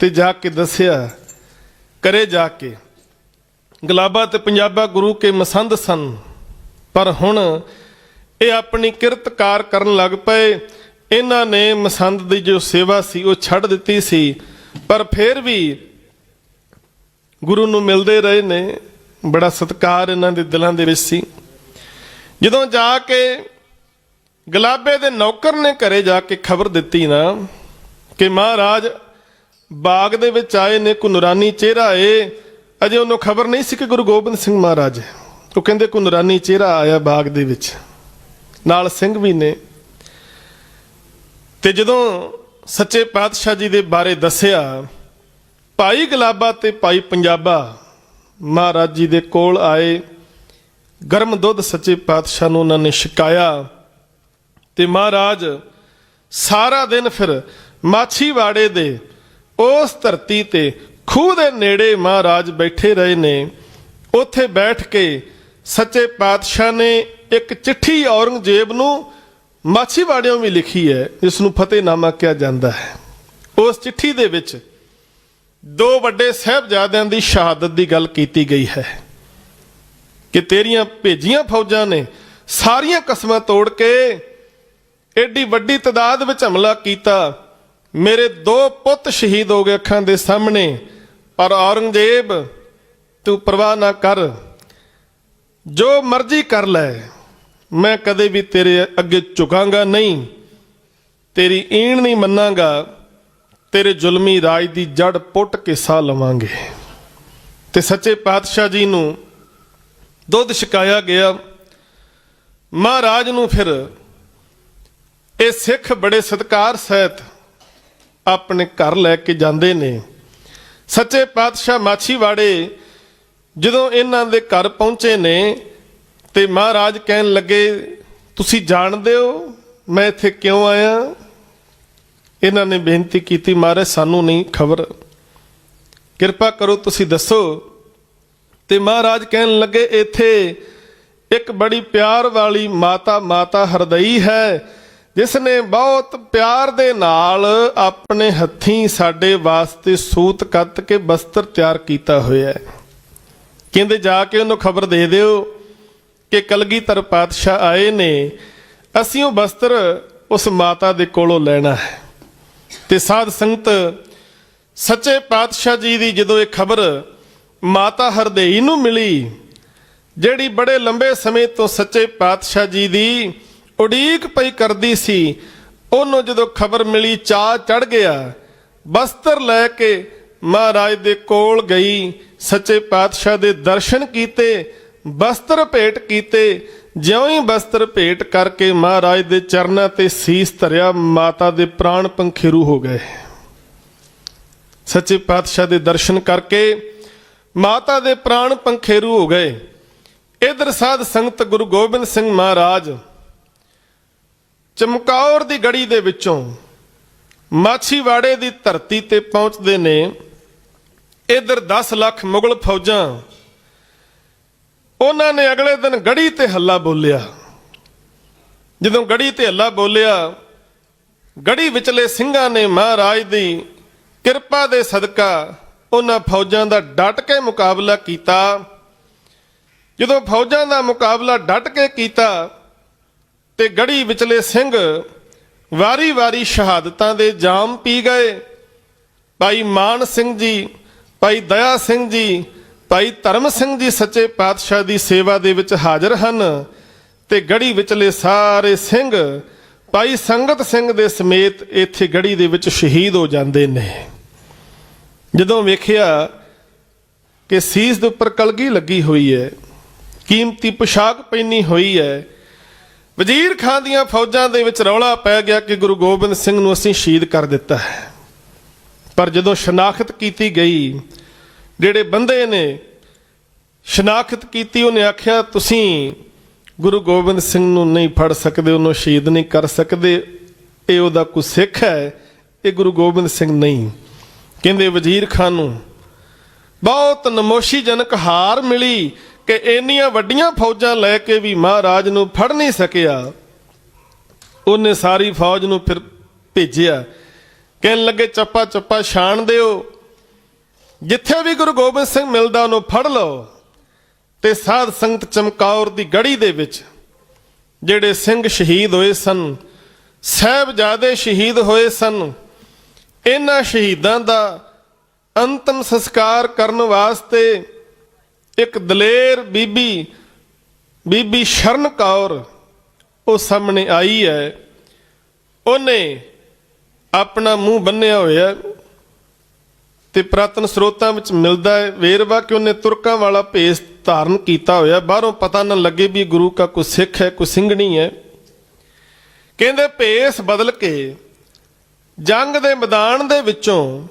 ਤੇ ਜਾ ਕੇ ਦੱਸਿਆ, ਘਰੇ ਜਾ ਕੇ ਗੁਲਾਬਾ ਤੇ ਪੰਜਾਬਾ ਗੁਰੂ ਕੇ ਮਸੰਦ ਸਨ, ਪਰ ਹੁਣ ਇਹ ਆਪਣੀ ਕਿਰਤਕਾਰ ਕਰਨ ਲੱਗ ਪਏ। ਇਹਨਾਂ ਨੇ ਮਸੰਦ ਦੀ ਜੋ ਸੇਵਾ ਸੀ ਉਹ ਛੱਡ ਦਿੱਤੀ ਸੀ, ਪਰ ਫਿਰ ਵੀ ਗੁਰੂ ਨੂੰ ਮਿਲਦੇ ਰਹੇ ਨੇ। ਬੜਾ ਸਤਿਕਾਰ ਇਹਨਾਂ ਦੇ ਦਿਲਾਂ ਦੇ ਵਿੱਚ ਸੀ। ਜਦੋਂ ਜਾ ਕੇ ਗੁਲਾਬੇ ਦੇ ਨੌਕਰ ਨੇ ਘਰੇ ਜਾ ਕੇ ਖਬਰ ਦਿੱਤੀ ਨਾ ਕਿ ਮਹਾਰਾਜ ਬਾਗ ਦੇ ਵਿੱਚ ਆਏ ਨੇ, ਕੋਈ ਨੂਰਾਨੀ ਚਿਹਰਾ ਏ। ਅਜੇ ਉਹਨੂੰ ਖਬਰ ਨਹੀਂ ਸੀ ਕਿ ਗੁਰੂ ਗੋਬਿੰਦ ਸਿੰਘ ਮਹਾਰਾਜ। ਉਹ ਕਹਿੰਦੇ ਕੋਈ ਨੂਰਾਨੀ ਚਿਹਰਾ ਆਇਆ ਬਾਗ ਦੇ ਵਿੱਚ, ਨਾਲ ਸਿੰਘ ਵੀ ਨੇ। ਤੇ ਜਦੋਂ ਸੱਚੇ ਪਾਤਸ਼ਾਹ ਜੀ ਦੇ ਬਾਰੇ ਦੱਸਿਆ, ਭਾਈ ਗੁਲਾਬਾ ਤੇ ਭਾਈ ਪੰਜਾਬਾ ਮਹਾਰਾਜ ਜੀ ਦੇ ਕੋਲ ਆਏ। ਗਰਮ ਦੁੱਧ ਸੱਚੇ ਪਾਤਸ਼ਾਹ ਨੂੰ ਉਹਨਾਂ ਨੇ ਛਕਾਇਆ ਤੇ ਮਹਾਰਾਜ ਸਾਰਾ ਦਿਨ ਫਿਰ ਮਾਛੀਵਾੜੇ ਦੇ ਉਸ ਧਰਤੀ ਤੇ ਖੂਹ ਦੇ ਨੇੜੇ ਮਹਾਰਾਜ ਬੈਠੇ ਰਹੇ ਨੇ। ਉੱਥੇ ਬੈਠ ਕੇ ਸੱਚੇ ਪਾਤਸ਼ਾਹ ਨੇ ਇੱਕ ਚਿੱਠੀ ਔਰੰਗਜ਼ੇਬ ਨੂੰ ਮਾਛੀਵਾੜਿਓਂ ਵੀ ਲਿਖੀ ਹੈ, ਜਿਸ ਨੂੰ ਫਤਿਹਨਾਮਾ ਕਿਹਾ ਜਾਂਦਾ ਹੈ। ਉਸ ਚਿੱਠੀ ਦੇ ਵਿੱਚ 2 ਵੱਡੇ ਸਾਹਿਬਜ਼ਾਦਿਆਂ ਦੀ ਸ਼ਹਾਦਤ ਦੀ ਗੱਲ ਕੀਤੀ ਗਈ ਹੈ ਕਿ ਤੇਰੀਆਂ ਭੇਜੀਆਂ ਫੌਜਾਂ ਨੇ ਸਾਰੀਆਂ ਕਸਮਾਂ ਤੋੜ ਕੇ ਏਡੀ ਵੱਡੀ ਤਾਦਾਦ ਵਿੱਚ ਹਮਲਾ ਕੀਤਾ। ਮੇਰੇ 2 ਪੁੱਤ ਸ਼ਹੀਦ ਹੋ ਗਏ ਅੱਖਾਂ ਦੇ ਸਾਹਮਣੇ, ਪਰ ਔਰੰਗਜ਼ੇਬ ਤੂੰ ਪਰਵਾਹ ਨਾ ਕਰ, ਜੋ ਮਰਜ਼ੀ ਕਰ ਲੈ, ਮੈਂ ਕਦੇ ਵੀ ਤੇਰੇ ਅੱਗੇ ਝੁਕਾਂਗਾ ਨਹੀਂ, ਤੇਰੀ ਈਣ ਨਹੀਂ ਮੰਨਾਂਗਾ, ਤੇਰੇ ਜ਼ੁਲਮੀ ਰਾਜ ਦੀ ਜੜ ਪੁੱਟ ਕੇ ਸਾਹ ਲਵਾਂਗੇ। ਤੇ ਸੱਚੇ ਪਾਤਸ਼ਾਹ ਜੀ ਨੂੰ ਦੁੱਧ ਛਕਾਇਆ ਗਿਆ। ਮਹਾਰਾਜ ਨੂੰ ਫਿਰ ਇਹ ਸਿੱਖ ਬੜੇ ਸਤਿਕਾਰ ਸਹਿਤ ਆਪਣੇ ਘਰ ਲੈ ਕੇ ਜਾਂਦੇ ਨੇ। ਸੱਚੇ ਪਾਤਸ਼ਾਹ ਮਾਛੀਵਾੜੇ ਜਦੋਂ ਇਹਨਾਂ ਦੇ ਘਰ ਪਹੁੰਚੇ ਨੇ ਤੇ ਮਹਾਰਾਜ ਕਹਿਣ ਲੱਗੇ, ਤੁਸੀਂ ਜਾਣਦੇ ਹੋ ਮੈਂ ਇੱਥੇ ਕਿਉਂ ਆਇਆ? ਇਹਨਾਂ ਨੇ ਬੇਨਤੀ ਕੀਤੀ, ਮਹਾਰਾਜ ਸਾਨੂੰ ਨਹੀਂ ਖਬਰ, ਕਿਰਪਾ ਕਰੋ ਤੁਸੀਂ ਦੱਸੋ। ਤੇ ਮਹਾਰਾਜ ਕਹਿਣ ਲੱਗੇ ਇੱਥੇ ਇੱਕ ਬੜੀ ਪਿਆਰ ਵਾਲੀ ਮਾਤਾ ਹਰਦਈ ਹੈ, ਜਿਸ ਨੇ ਬਹੁਤ ਪਿਆਰ ਦੇ ਨਾਲ ਆਪਣੇ ਹੱਥੀਂ ਸਾਡੇ ਵਾਸਤੇ ਸੂਤ ਕੱਤ ਕੇ ਬਸਤਰ ਤਿਆਰ ਕੀਤਾ ਹੋਇਆ ਹੈ। ਕਹਿੰਦੇ ਜਾ ਕੇ ਉਹਨੂੰ ਖਬਰ ਦੇ ਦਿਓ ਕਿ ਕਲਗੀਧਰ ਪਾਤਸ਼ਾਹ ਆਏ ਨੇ, ਅਸੀਂ ਉਹ ਬਸਤਰ ਉਸ ਮਾਤਾ ਦੇ ਕੋਲੋਂ ਲੈਣਾ ਹੈ। ਤੇ ਸਾਧ ਸੰਗਤ ਸੱਚੇ ਪਾਤਸ਼ਾਹ ਜੀ ਦੀ ਜਦੋਂ ਇਹ ਖਬਰ ਮਾਤਾ ਹਰਦਈ ਨੂੰ ਮਿਲੀ, ਜਿਹੜੀ ਬੜੇ ਲੰਬੇ ਸਮੇਂ ਤੋਂ ਸੱਚੇ ਪਾਤਸ਼ਾਹ ਜੀ ਦੀ ਉਡੀਕ ਪਈ ਕਰਦੀ ਸੀ, ਉਹਨੂੰ ਜਦੋਂ ਖਬਰ ਮਿਲੀ ਚਾਅ ਚੜ ਗਿਆ। ਬਸਤਰ ਲੈ ਕੇ ਮਹਾਰਾਜ ਦੇ ਕੋਲ ਗਈ, ਸੱਚੇ ਪਾਤਸ਼ਾਹ ਦੇ ਦਰਸ਼ਨ ਕੀਤੇ, ਬਸਤਰ ਭੇਟ ਕੀਤੇ। ਜਿਉਂ ਹੀ ਬਸਤਰ ਭੇਟ ਕਰਕੇ ਮਹਾਰਾਜ ਦੇ ਚਰਨਾਂ ਤੇ ਸੀਸ ਧਰਿਆ, ਮਾਤਾ ਦੇ ਪ੍ਰਾਣ ਪੰਖੇਰੂ ਹੋ ਗਏ। ਸੱਚੇ ਪਾਤਸ਼ਾਹ ਦੇ ਦਰਸ਼ਨ ਕਰਕੇ ਮਾਤਾ ਦੇ ਪ੍ਰਾਣ ਪੰਖੇਰੂ ਹੋ ਗਏ। ਇਧਰ ਸਾਧ ਸੰਗਤ ਗੁਰੂ ਗੋਬਿੰਦ ਸਿੰਘ ਮਹਾਰਾਜ ਚਮਕੌਰ ਦੀ ਗੜੀ ਦੇ ਵਿੱਚੋਂ ਮਾਛੀਵਾੜੇ ਦੀ ਧਰਤੀ ਤੇ ਪਹੁੰਚਦੇ ਨੇ। ਇਧਰ 10 ਲੱਖ ਮੁਗਲ ਫੌਜਾਂ, ਉਹਨਾਂ ਨੇ ਅਗਲੇ ਦਿਨ ਗੜੀ ਤੇ ਹੱਲਾ ਬੋਲਿਆ। ਜਦੋਂ ਗੜੀ ਤੇ ਹੱਲਾ ਬੋਲਿਆ, ਗੜੀ ਵਿਚਲੇ ਸਿੰਘਾਂ ਨੇ ਮਹਾਰਾਜ ਦੀ ਕਿਰਪਾ ਦੇ ਸਦਕਾ ਉਹਨਾਂ ਫੌਜਾਂ ਦਾ ਡਟ ਕੇ ਮੁਕਾਬਲਾ ਕੀਤਾ। ਜਦੋਂ ਫੌਜਾਂ ਦਾ ਮੁਕਾਬਲਾ ਡਟ ਕੇ ਕੀਤਾ ਤੇ ਗੜੀ ਵਿਚਲੇ ਸਿੰਘ ਵਾਰੀ-ਵਾਰੀ ਸ਼ਹਾਦਤਾਂ ਦੇ ਜਾਮ ਪੀ ਗਏ। ਭਾਈ ਮਾਨ ਸਿੰਘ ਜੀ, ਭਾਈ ਦਇਆ ਸਿੰਘ ਜੀ, ਭਾਈ ਧਰਮ ਸਿੰਘ ਜੀ ਸੱਚੇ ਪਾਤਸ਼ਾਹ ਦੀ ਸੇਵਾ ਦੇ ਵਿੱਚ ਹਾਜ਼ਰ ਹਨ। ਤੇ ਗੜੀ ਵਿਚਲੇ ਸਾਰੇ ਸਿੰਘ ਭਾਈ ਸੰਗਤ ਸਿੰਘ ਦੇ ਸਮੇਤ ਇੱਥੇ ਗੜੀ ਦੇ ਵਿੱਚ ਸ਼ਹੀਦ ਹੋ ਜਾਂਦੇ ਨੇ। ਜਦੋਂ ਵੇਖਿਆ ਕਿ ਸੀਸ ਦੇ ਉੱਪਰ ਕਲਗੀ ਲੱਗੀ ਹੋਈ ਹੈ, ਕੀਮਤੀ ਪੁਸ਼ਾਕ ਪਹਿਨੀ ਹੋਈ ਹੈ, ਵਜ਼ੀਰ ਖਾਂ ਦੀਆਂ ਫੌਜਾਂ ਦੇ ਵਿੱਚ ਰੌਲਾ ਪੈ ਗਿਆ ਕਿ ਗੁਰੂ ਗੋਬਿੰਦ ਸਿੰਘ ਨੂੰ ਅਸੀਂ ਸ਼ਹੀਦ ਕਰ ਦਿੱਤਾ ਹੈ। ਪਰ ਜਦੋਂ ਸ਼ਨਾਖਤ ਕੀਤੀ ਗਈ, ਜਿਹੜੇ ਬੰਦੇ ਨੇ ਸ਼ਨਾਖਤ ਕੀਤੀ, ਉਹਨੇ ਆਖਿਆ ਤੁਸੀਂ ਗੁਰੂ ਗੋਬਿੰਦ ਸਿੰਘ ਨੂੰ ਨਹੀਂ ਫੜ ਸਕਦੇ, ਉਹਨੂੰ ਸ਼ਹੀਦ ਨਹੀਂ ਕਰ ਸਕਦੇ, ਇਹ ਉਹਦਾ ਕੋਈ ਸਿੱਖ ਹੈ, ਇਹ ਗੁਰੂ ਗੋਬਿੰਦ ਸਿੰਘ ਨਹੀਂ। ਕਹਿੰਦੇ ਵਜ਼ੀਰ ਖਾਨ ਨੂੰ ਬਹੁਤ ਨਮੋਸ਼ੀਜਨਕ ਹਾਰ ਮਿਲੀ ਕਿ ਇੰਨੀਆਂ ਵੱਡੀਆਂ ਫੌਜਾਂ ਲੈ ਕੇ ਵੀ ਮਹਾਰਾਜ ਨੂੰ ਫੜ ਨਹੀਂ ਸਕਿਆ। ਉਹਨੇ ਸਾਰੀ ਫੌਜ ਨੂੰ ਫਿਰ ਭੇਜਿਆ, ਕਹਿਣ ਲੱਗੇ ਚੱਪਾ ਚੱਪਾ ਛਾਣ ਦਿਓ, ਜਿੱਥੇ ਵੀ ਗੁਰੂ ਗੋਬਿੰਦ ਸਿੰਘ ਮਿਲਦਾ ਉਹਨੂੰ ਫੜ ਲਓ। ਤੇ ਸਾਧ ਸੰਗਤ ਚਮਕੌਰ ਦੀ ਗੜੀ ਦੇ ਵਿੱਚ ਜਿਹੜੇ ਸਿੰਘ ਸ਼ਹੀਦ ਹੋਏ ਸਨ, ਸਾਹਿਬਜ਼ਾਦੇ ਸ਼ਹੀਦ ਹੋਏ ਸਨ, ਇਹਨਾਂ ਸ਼ਹੀਦਾਂ ਦਾ ਅੰਤਮ ਸੰਸਕਾਰ ਕਰਨ ਵਾਸਤੇ ਇੱਕ ਦਲੇਰ ਬੀਬੀ ਸ਼ਰਨ ਕੌਰ ਉਹ ਸਾਹਮਣੇ ਆਈ ਹੈ। ਉਹਨੇ ਆਪਣਾ ਮੂੰਹ ਬੰਨਿਆ ਹੋਇਆ ਤੇ ਪ੍ਰਾਤਨ ਸਰੋਤਾਂ ਵਿੱਚ ਮਿਲਦਾ ਹੈ ਵੇਰਵਾ ਕਿ ਉਹਨੇ ਤੁਰਕਾਂ ਵਾਲਾ ਭੇਸ ਧਾਰਨ ਕੀਤਾ ਹੋਇਆ, ਬਾਹਰੋਂ ਪਤਾ ਨਾ ਲੱਗੇ ਵੀ ਗੁਰੂ ਕਾ ਕੋਈ ਸਿੱਖ ਹੈ, ਕੋਈ ਸਿੰਘਣੀ ਹੈ। ਕਹਿੰਦੇ ਭੇਸ ਬਦਲ ਕੇ ਜੰਗ ਦੇ ਮੈਦਾਨ ਦੇ ਵਿੱਚੋਂ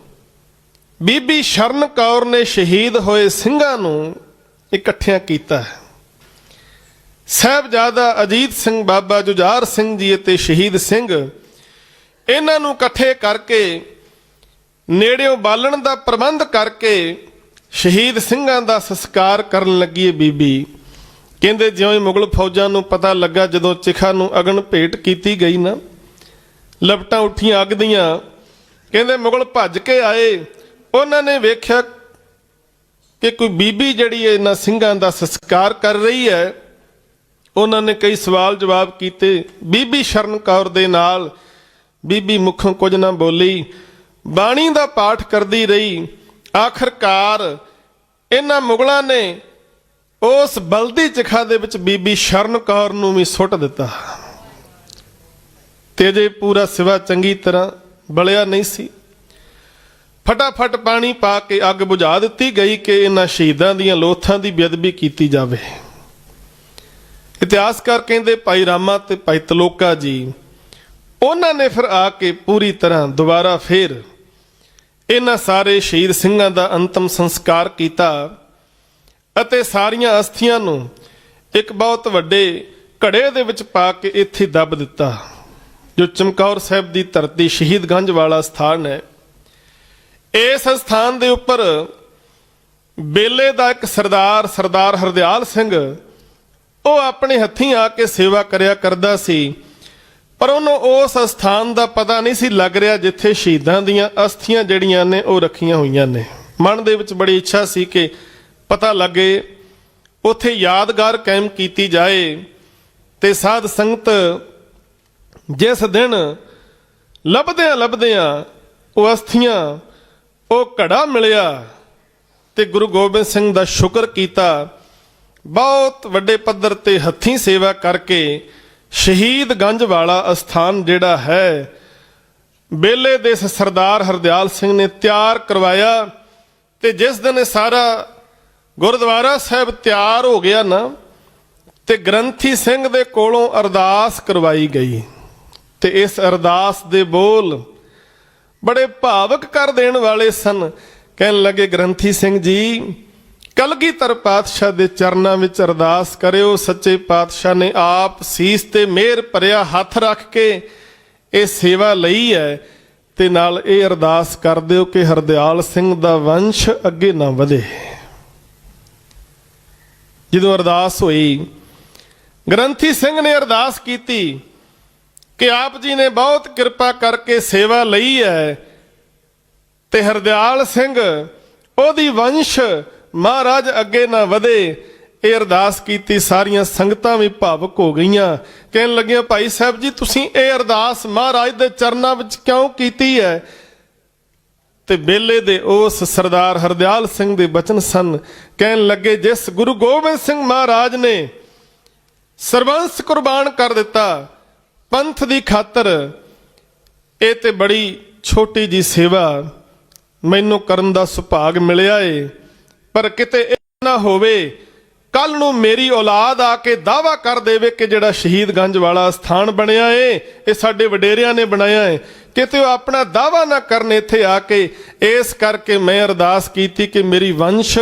ਬੀਬੀ ਸ਼ਰਨ ਕੌਰ ਨੇ ਸ਼ਹੀਦ ਹੋਏ ਸਿੰਘਾਂ ਨੂੰ ਇਕੱਠਿਆਂ ਕੀਤਾ। ਸਾਹਿਬਜ਼ਾਦਾ ਅਜੀਤ ਸਿੰਘ, ਬਾਬਾ ਜੁਝਾਰ ਸਿੰਘ ਜੀ ਅਤੇ ਸ਼ਹੀਦ ਸਿੰਘ, ਇਹਨਾਂ ਨੂੰ ਇਕੱਠੇ ਕਰਕੇ ਨੇੜਿਓਂ ਬਾਲਣ ਦਾ ਪ੍ਰਬੰਧ ਕਰਕੇ ਸ਼ਹੀਦ ਸਿੰਘਾਂ ਦਾ ਸੰਸਕਾਰ ਕਰਨ ਲੱਗੀ ਬੀਬੀ। ਕਹਿੰਦੇ ਜਿਉਂ ਹੀ ਮੁਗਲ ਫੌਜਾਂ ਨੂੰ ਪਤਾ ਲੱਗਾ, ਜਦੋਂ ਚਿਖਾ ਨੂੰ ਅਗਨ ਭੇਟ ਕੀਤੀ ਗਈ ਨਾ, ਲਪਟਾਂ ਉੱਠੀਆਂ ਅੱਗ ਦੀਆਂ। ਕਹਿੰਦੇ ਮੁਗਲ ਭੱਜ ਕੇ ਆਏ, ਉਹਨਾਂ ਨੇ ਵੇਖਿਆ ਕਿ ਕੋਈ ਬੀਬੀ ਜਿਹੜੀ ਇਹਨਾਂ ਸਿੰਘਾਂ ਦਾ ਸੰਸਕਾਰ ਕਰ ਰਹੀ ਹੈ। ਉਹਨਾਂ ਨੇ ਕਈ ਸਵਾਲ ਜਵਾਬ ਕੀਤੇ ਬੀਬੀ ਸ਼ਰਨ ਕੌਰ ਦੇ ਨਾਲ। ਬੀਬੀ ਮੁੱਖੋਂ ਕੁਝ ਨਾ ਬੋਲੀ, ਬਾਣੀ ਦਾ ਪਾਠ ਕਰਦੀ ਰਹੀ। ਆਖਰਕਾਰ ਇਹਨਾਂ ਮੁਗਲਾਂ ਨੇ ਉਸ ਬਲਦੀ ਚਿਖਾ ਦੇ ਵਿੱਚ ਬੀਬੀ ਸ਼ਰਨ ਕੌਰ ਨੂੰ ਵੀ ਸੁੱਟ ਦਿੱਤਾ। ਤੇ ਜੇ ਪੂਰਾ ਸਿਵਾ ਚੰਗੀ ਤਰ੍ਹਾਂ ਬਲਿਆ ਨਹੀਂ ਸੀ, ਫਟਾਫਟ ਪਾਣੀ ਪਾ ਕੇ ਅੱਗ ਬੁਝਾ ਦਿੱਤੀ ਗਈ ਕਿ ਇਹਨਾਂ ਸ਼ਹੀਦਾਂ ਦੀਆਂ ਲੋਥਾਂ ਦੀ ਬੇਅਦਬੀ ਕੀਤੀ ਜਾਵੇ। ਇਤਿਹਾਸਕਾਰ ਕਹਿੰਦੇ ਭਾਈ ਰਾਮਾ ਤੇ ਭਾਈ ਤਲੋਕਾ ਜੀ, ਉਹਨਾਂ ਨੇ ਫਿਰ ਆ ਕੇ ਪੂਰੀ ਤਰ੍ਹਾਂ ਦੁਬਾਰਾ ਫਿਰ ਇਹਨਾਂ ਸਾਰੇ ਸ਼ਹੀਦ ਸਿੰਘਾਂ ਦਾ ਅੰਤਮ ਸੰਸਕਾਰ ਕੀਤਾ ਅਤੇ ਸਾਰੀਆਂ ਅਸਥੀਆਂ ਨੂੰ ਇੱਕ ਬਹੁਤ ਵੱਡੇ ਘੜੇ ਦੇ ਵਿੱਚ ਪਾ ਕੇ ਇੱਥੇ ਦੱਬ ਦਿੱਤਾ, ਜੋ ਚਮਕੌਰ ਸਾਹਿਬ ਦੀ ਧਰਤੀ ਸ਼ਹੀਦਗੰਜ ਵਾਲਾ ਸਥਾਨ ਹੈ। ਇਸ ਸਥਾਨ ਦੇ ਉੱਪਰ ਬੇਲੇ ਦਾ ਇੱਕ ਸਰਦਾਰ ਹਰਦਿਆਲ ਸਿੰਘ, ਉਹ ਆਪਣੇ ਹੱਥੀਂ ਆ ਕੇ ਸੇਵਾ ਕਰਿਆ ਕਰਦਾ ਸੀ। ਪਰ ਉਹਨੂੰ ਉਸ ਸਥਾਨ ਦਾ ਪਤਾ ਨਹੀਂ ਸੀ ਲੱਗ ਰਿਹਾ ਜਿੱਥੇ ਸ਼ਹੀਦਾਂ ਦੀਆਂ ਅਸਥੀਆਂ ਜਿਹੜੀਆਂ ਨੇ ਉਹ ਰੱਖੀਆਂ ਹੋਈਆਂ ਨੇ। ਮਨ ਦੇ ਵਿੱਚ ਬੜੀ ਇੱਛਾ ਸੀ ਕਿ ਪਤਾ ਲੱਗੇ, ਉੱਥੇ ਯਾਦਗਾਰ ਕਾਇਮ ਕੀਤੀ ਜਾਏ। ਤੇ ਸਾਧ ਸੰਗਤ ਜਿਸ ਦਿਨ ਲੱਭਦਿਆਂ ਉਹ ਅਸਥੀਆਂ, ਉਹ ਘੜਾ ਮਿਲਿਆ ਤੇ ਗੁਰੂ ਗੋਬਿੰਦ ਸਿੰਘ ਦਾ ਸ਼ੁਕਰ ਕੀਤਾ। ਬਹੁਤ ਵੱਡੇ ਪੱਧਰ ਤੇ ਹੱਥੀਂ ਸੇਵਾ ਕਰਕੇ ਸ਼ਹੀਦ ਗੰਜ ਵਾਲਾ ਅਸਥਾਨ ਜਿਹੜਾ ਹੈ, ਬੇਲੇ ਦੇ ਸਰਦਾਰ ਹਰਦਿਆਲ ਸਿੰਘ ਨੇ ਤਿਆਰ ਕਰਵਾਇਆ। ਤੇ ਜਿਸ ਦਿਨ ਇਹ ਸਾਰਾ ਗੁਰਦੁਆਰਾ ਸਾਹਿਬ ਤਿਆਰ ਹੋ ਗਿਆ ਨਾ, ਤੇ ਗ੍ਰੰਥੀ ਸਿੰਘ ਦੇ ਕੋਲੋਂ ਅਰਦਾਸ ਕਰਵਾਈ ਗਈ। ਤੇ ਇਸ ਅਰਦਾਸ ਦੇ ਬੋਲ ਬੜੇ ਭਾਵਕ ਕਰ ਦੇਣ ਵਾਲੇ ਸਨ। ਕਹਿਣ ਲੱਗੇ, ਗ੍ਰੰਥੀ ਸਿੰਘ ਜੀ, ਕਲਗੀਧਰ ਪਾਤਸ਼ਾਹ ਦੇ ਚਰਨਾਂ ਵਿੱਚ ਅਰਦਾਸ ਕਰਿਓ। ਸੱਚੇ ਪਾਤਸ਼ਾਹ ਨੇ ਆਪ ਸੀਸ ਤੇ ਮਿਹਰ ਭਰਿਆ ਹੱਥ ਰੱਖ ਕੇ ਇਹ ਸੇਵਾ ਲਈ ਹੈ, ਤੇ ਨਾਲ ਇਹ ਅਰਦਾਸ ਕਰ ਦਿਓ ਕਿ ਹਰਦਿਆਲ ਸਿੰਘ ਦਾ ਵੰਸ਼ ਅੱਗੇ ਨਾ ਵਧੇ। ਜਦੋਂ ਅਰਦਾਸ ਹੋਈ, ਗ੍ਰੰਥੀ ਸਿੰਘ ਨੇ ਅਰਦਾਸ ਕੀਤੀ ਕਿ ਆਪ ਜੀ ਨੇ ਬਹੁਤ ਕਿਰਪਾ ਕਰਕੇ ਸੇਵਾ ਲਈ ਹੈ, ਤੇ ਹਰਦਿਆਲ ਸਿੰਘ ਉਹਦੀ ਵੰਸ਼ ਮਹਾਰਾਜ ਅੱਗੇ ਨਾ ਵਧੇ। ਇਹ ਅਰਦਾਸ ਕੀਤੀ, ਸਾਰੀਆਂ ਸੰਗਤਾਂ ਵੀ ਭਾਵੁਕ ਹੋ ਗਈਆਂ। ਕਹਿਣ ਲੱਗੀਆਂ, ਭਾਈ ਸਾਹਿਬ ਜੀ, ਤੁਸੀਂ ਇਹ ਅਰਦਾਸ ਮਹਾਰਾਜ ਦੇ ਚਰਨਾਂ ਵਿੱਚ ਕਿਉਂ ਕੀਤੀ ਹੈ? ਤੇ ਬੇਲੇ ਦੇ ਉਸ ਸਰਦਾਰ ਹਰਦਿਆਲ ਸਿੰਘ ਦੇ ਬਚਨ ਸਨ। ਕਹਿਣ ਲੱਗੇ, ਜਿਸ ਗੁਰੂ ਗੋਬਿੰਦ ਸਿੰਘ ਮਹਾਰਾਜ ਨੇ ਸਰਬੰਸ ਕੁਰਬਾਨ ਕਰ ਦਿੱਤਾ ਪੰਥ ਦੀ ਖਾਤਰ, ਇਹ ਤੇ ਬੜੀ ਛੋਟੀ ਜੀ ਸੇਵਾ ਮੈਨੂੰ ਕਰਨ ਦਾ ਸੁਭਾਗ ਮਿਲਿਆ ਏ। ਪਰ ਕਿਤੇ ਇਹ ਨਾ ਹੋਵੇ ਕੱਲ ਨੂੰ ਮੇਰੀ ਔਲਾਦ ਆ ਕੇ ਦਾਅਵਾ ਕਰ ਦੇਵੇ ਕਿ ਜਿਹੜਾ ਸ਼ਹੀਦ ਗੰਜ ਵਾਲਾ ਸਥਾਨ ਬਣਿਆ ਏ ਇਹ ਸਾਡੇ ਵਡੇਰਿਆਂ ਨੇ ਬਣਾਇਆ ਏ, ਕਿਤੇ ਉਹ ਆਪਣਾ ਦਾਅਵਾ ਨਾ ਕਰਨ ਇੱਥੇ ਆ ਕੇ। ਇਸ ਕਰਕੇ ਮੈਂ ਅਰਦਾਸ ਕੀਤੀ ਕਿ ਮੇਰੀ ਵੰਸ਼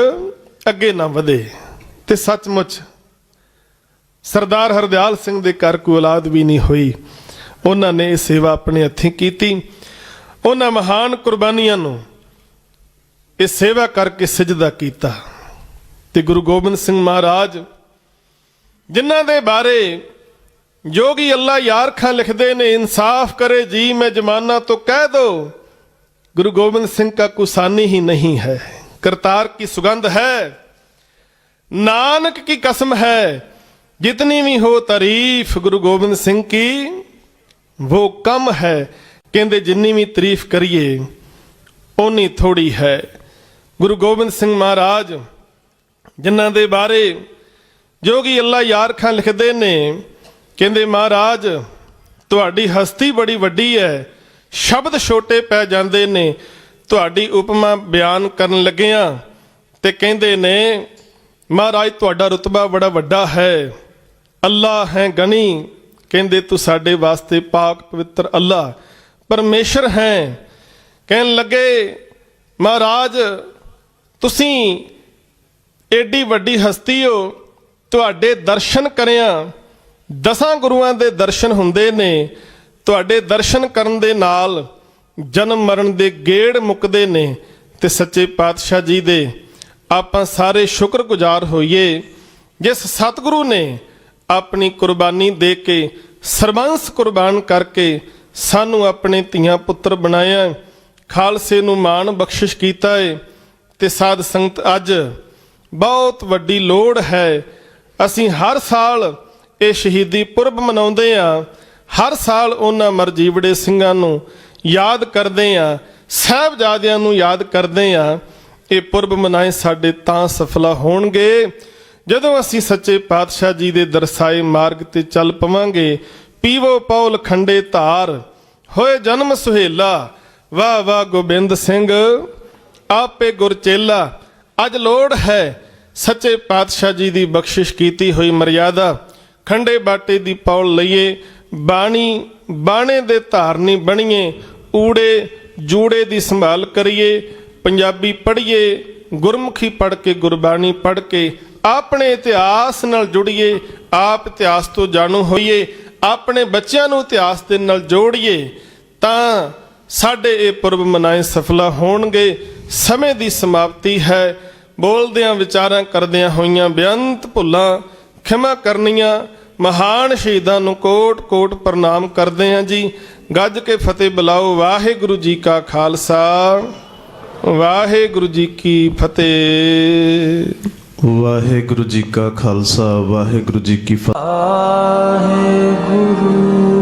ਅੱਗੇ ਨਾ ਵਧੇ। ਤੇ ਸੱਚਮੁੱਚ ਸਰਦਾਰ ਹਰਦਿਆਲ ਸਿੰਘ ਦੇ ਘਰ ਕੋਈ ਔਲਾਦ ਵੀ ਨਹੀਂ ਹੋਈ। ਉਹਨਾਂ ਨੇ ਇਹ ਸੇਵਾ ਆਪਣੇ ਹੱਥੀਂ ਕੀਤੀ। ਉਹਨਾਂ ਮਹਾਨ ਕੁਰਬਾਨੀਆਂ ਨੂੰ ਇਹ ਸੇਵਾ ਕਰਕੇ ਸਜਦਾ ਕੀਤਾ। ਤੇ ਗੁਰੂ ਗੋਬਿੰਦ ਸਿੰਘ ਮਹਾਰਾਜ, ਜਿਨ੍ਹਾਂ ਦੇ ਬਾਰੇ ਜੋਗੀ ਅੱਲਾ ਯਾਰ ਖਾਂ ਲਿਖਦੇ ਨੇ, इंसाफ करे जी मैं जमाना तो कह दो, गुरु गोबिंद सिंह का कुसानी ही नहीं है, करतार की सुगंध है, नानक की कसम है, जितनी भी हो तारीफ गुरु गोबिंद सिंह की वो कम है। कहते जिन्नी भी तारीफ करिए उन्नी थोड़ी है। गुरु गोबिंद सिंह महाराज जिन्हां दे बारे जोगी अल्लाह यार खां लिखते ने, कहते महाराज तुहाडी हस्ती बड़ी वड्डी है, शब्द छोटे पै जाते ने, तुहाडी उपमा बयान करन लगिया ते कहते ने महाराज तुहाडा रुतबा बड़ा वड्डा है, अल्लाह है गनी। कहते तू साडे वास्ते पाक पवित्र अल्लाह परमेश्वर हैं। कहन लगे महाराज तुसीं एडी वड्डी हस्ती हो, तुहाडे दर्शन करिया 10 गुरुआं दे दर्शन हुंदे ने, तुहाडे दर्शन करन दे नाल जन्म मरण दे गेड़ मुकदे ने। ते सच्चे पातशाह जी दे आपां सारे शुक्रगुजार होइए जिस सतगुरु ने अपनी कुर्बानी दे के सरबंस कुर्बान करके सानू अपने धीआं पुत्र बनाया, खालसे नू मान बख्शिश कीता है। ते साध संगत अज बहुत वड्डी लोड़ है, असीं हर साल ये शहीदी पुरब मनाउंदे आ, हर साल उन्हां मरजीवड़े ਸਿੰਘਾਂ ਨੂੰ याद करदे आ, साहिबजादियां ਨੂੰ याद करदे आ। ये पुरब मनाए साडे तां सफला होणगे जदों असीं सच्चे पातशाह जी दे दरसाए मार्ग ते चल पवांगे। पीवो पौल खंडे धार होए जन्म सुहेला, वाह वाह गोबिंद सिंह आपे गुरचेला। अज लोड़ है सच्चे पातशाह जी की बख्शिश की हुई मर्यादा, खंडे बाटे की पौल लईए, बाणी बाणे दे धारनी बणीए, ऊड़े जूड़े की संभाल करिए, पंजाबी पढ़िए, गुरमुखी पढ़ के गुरबाणी पढ़ के अपने इतिहास नाल जुड़िए, आप इतिहास तो जाणू होइए, अपने बच्चों नूं इतिहास दे नाल जोड़िए, तां ਸਾਡੇ ਇਹ ਪੁਰਬ ਮਨਾਏ ਸਫਲਾ ਹੋਣਗੇ। ਸਮੇਂ ਦੀ ਸਮਾਪਤੀ ਹੈ। ਬੋਲਦਿਆਂ ਵਿਚਾਰਾਂ ਕਰਦਿਆਂ ਹੋਈਆਂ ਬੇਅੰਤ ਭੁੱਲਾਂ ਖਿਮਾ ਕਰਨੀਆਂ। ਮਹਾਨ ਸ਼ਹੀਦਾਂ ਨੂੰ ਕੋਟ ਕੋਟ ਪ੍ਰਣਾਮ ਕਰਦੇ ਹਾਂ ਜੀ। ਗੱਜ ਕੇ ਫਤਿਹ ਬੁਲਾਓ। ਵਾਹਿਗੁਰੂ ਜੀ ਕਾ ਖਾਲਸਾ, ਵਾਹਿਗੁਰੂ ਜੀ ਕੀ ਫਤਿਹ। ਵਾਹਿਗੁਰੂ ਜੀ ਕਾ ਖਾਲਸਾ, ਵਾਹਿਗੁਰੂ ਜੀ ਕੀ ਫਤਿਹ। ਵਾਹਿਗੁਰੂ